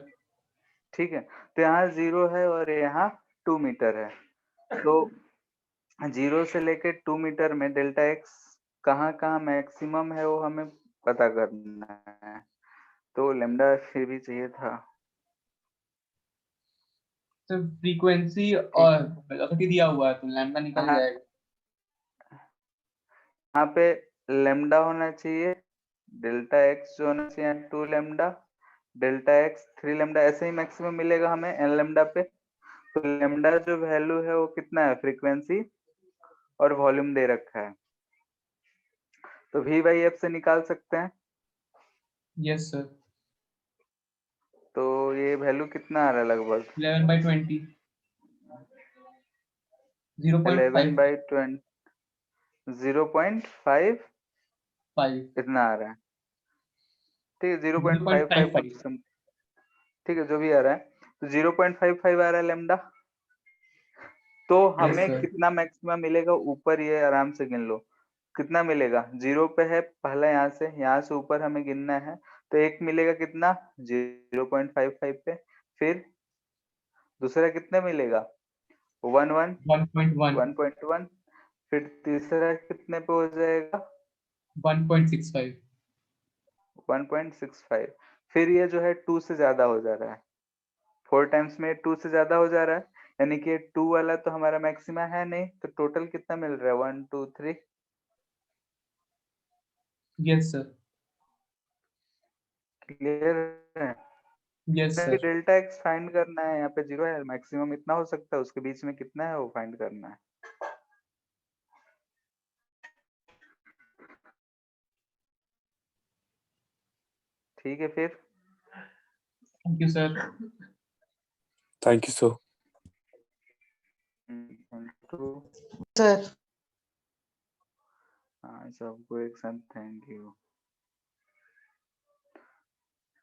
S1: ठीक है। तो यहाँ 0 है और यहाँ 2 मीटर है, तो 0 से लेके 2 मीटर में डेल्टा एक्स कहाँ कहाँ मैक्सिमम है वो हमें पता करना है, तो लेमडा फिर भी चाहिए था।
S2: सर फ्रीक्वेंसी और वेलोसिटी दिया हुआ है तो लैम्डा निकल
S1: हाँ,
S2: जाएगा।
S1: यहाँ पे लेमडा होना चाहिए, डेल्टा एक्स जो होना चाहिए 2 लेमडा, डेल्टा एक्स 3 लेमडा, ऐसे ही मैक्सिमम मिलेगा हमें एन लेमडा पे। तो लेमडा जो वैल्यू है वो कितना है, फ्रीक्वेंसी और वॉल्यूम दे रखा है, तो वी बाई एफ से निकाल सकते हैं।
S2: Yes sir.
S1: तो ये वैल्यू कितना आ रहा है लगभग
S2: 11 बाई 20,
S1: 11
S2: 0.5
S1: बाई 20, 0.5 इतना आ रहा है, ठीक है। 0.55 कुछ
S2: 0.55।
S1: ठीक है, जो भी आ रहा है, तो 0.55 आ रहा है लेमडा। तो
S2: यस
S1: हमें
S2: सर।
S1: कितना मैक्सिमम मिलेगा ऊपर, ये आराम से गिन लो कितना मिलेगा। 0 पे है पहला, यहाँ से ऊपर हमें गिनना है, तो एक मिलेगा कितना 0.55 पे, फिर दूसरा कितना मिलेगा 1
S2: 1.1,
S1: 1.1, फिर तीसरा कितने पे हो जाएगा
S2: 1.65।
S1: 1.65, फिर ये जो है 2 से ज्यादा हो जा रहा है, 4 टाइम्स में 2 से ज्यादा हो जा रहा है, यानी कि 2 वाला तो हमारा मैक्सिमा है नहीं, तो टोटल कितना मिल रहा है 1 2 3।
S2: Yes sir.
S1: क्लियर है?
S2: Yes sir.
S1: Delta x find करना है, यहाँ पे 0 है, मैक्सिमम इतना हो सकता है, उसके बीच में कितना है वो फाइंड करना है। ठीक है फिर,
S2: thank you sir.
S3: Thank you sir.
S5: Sir
S1: हाँ सबको एक साथ थैंक यू।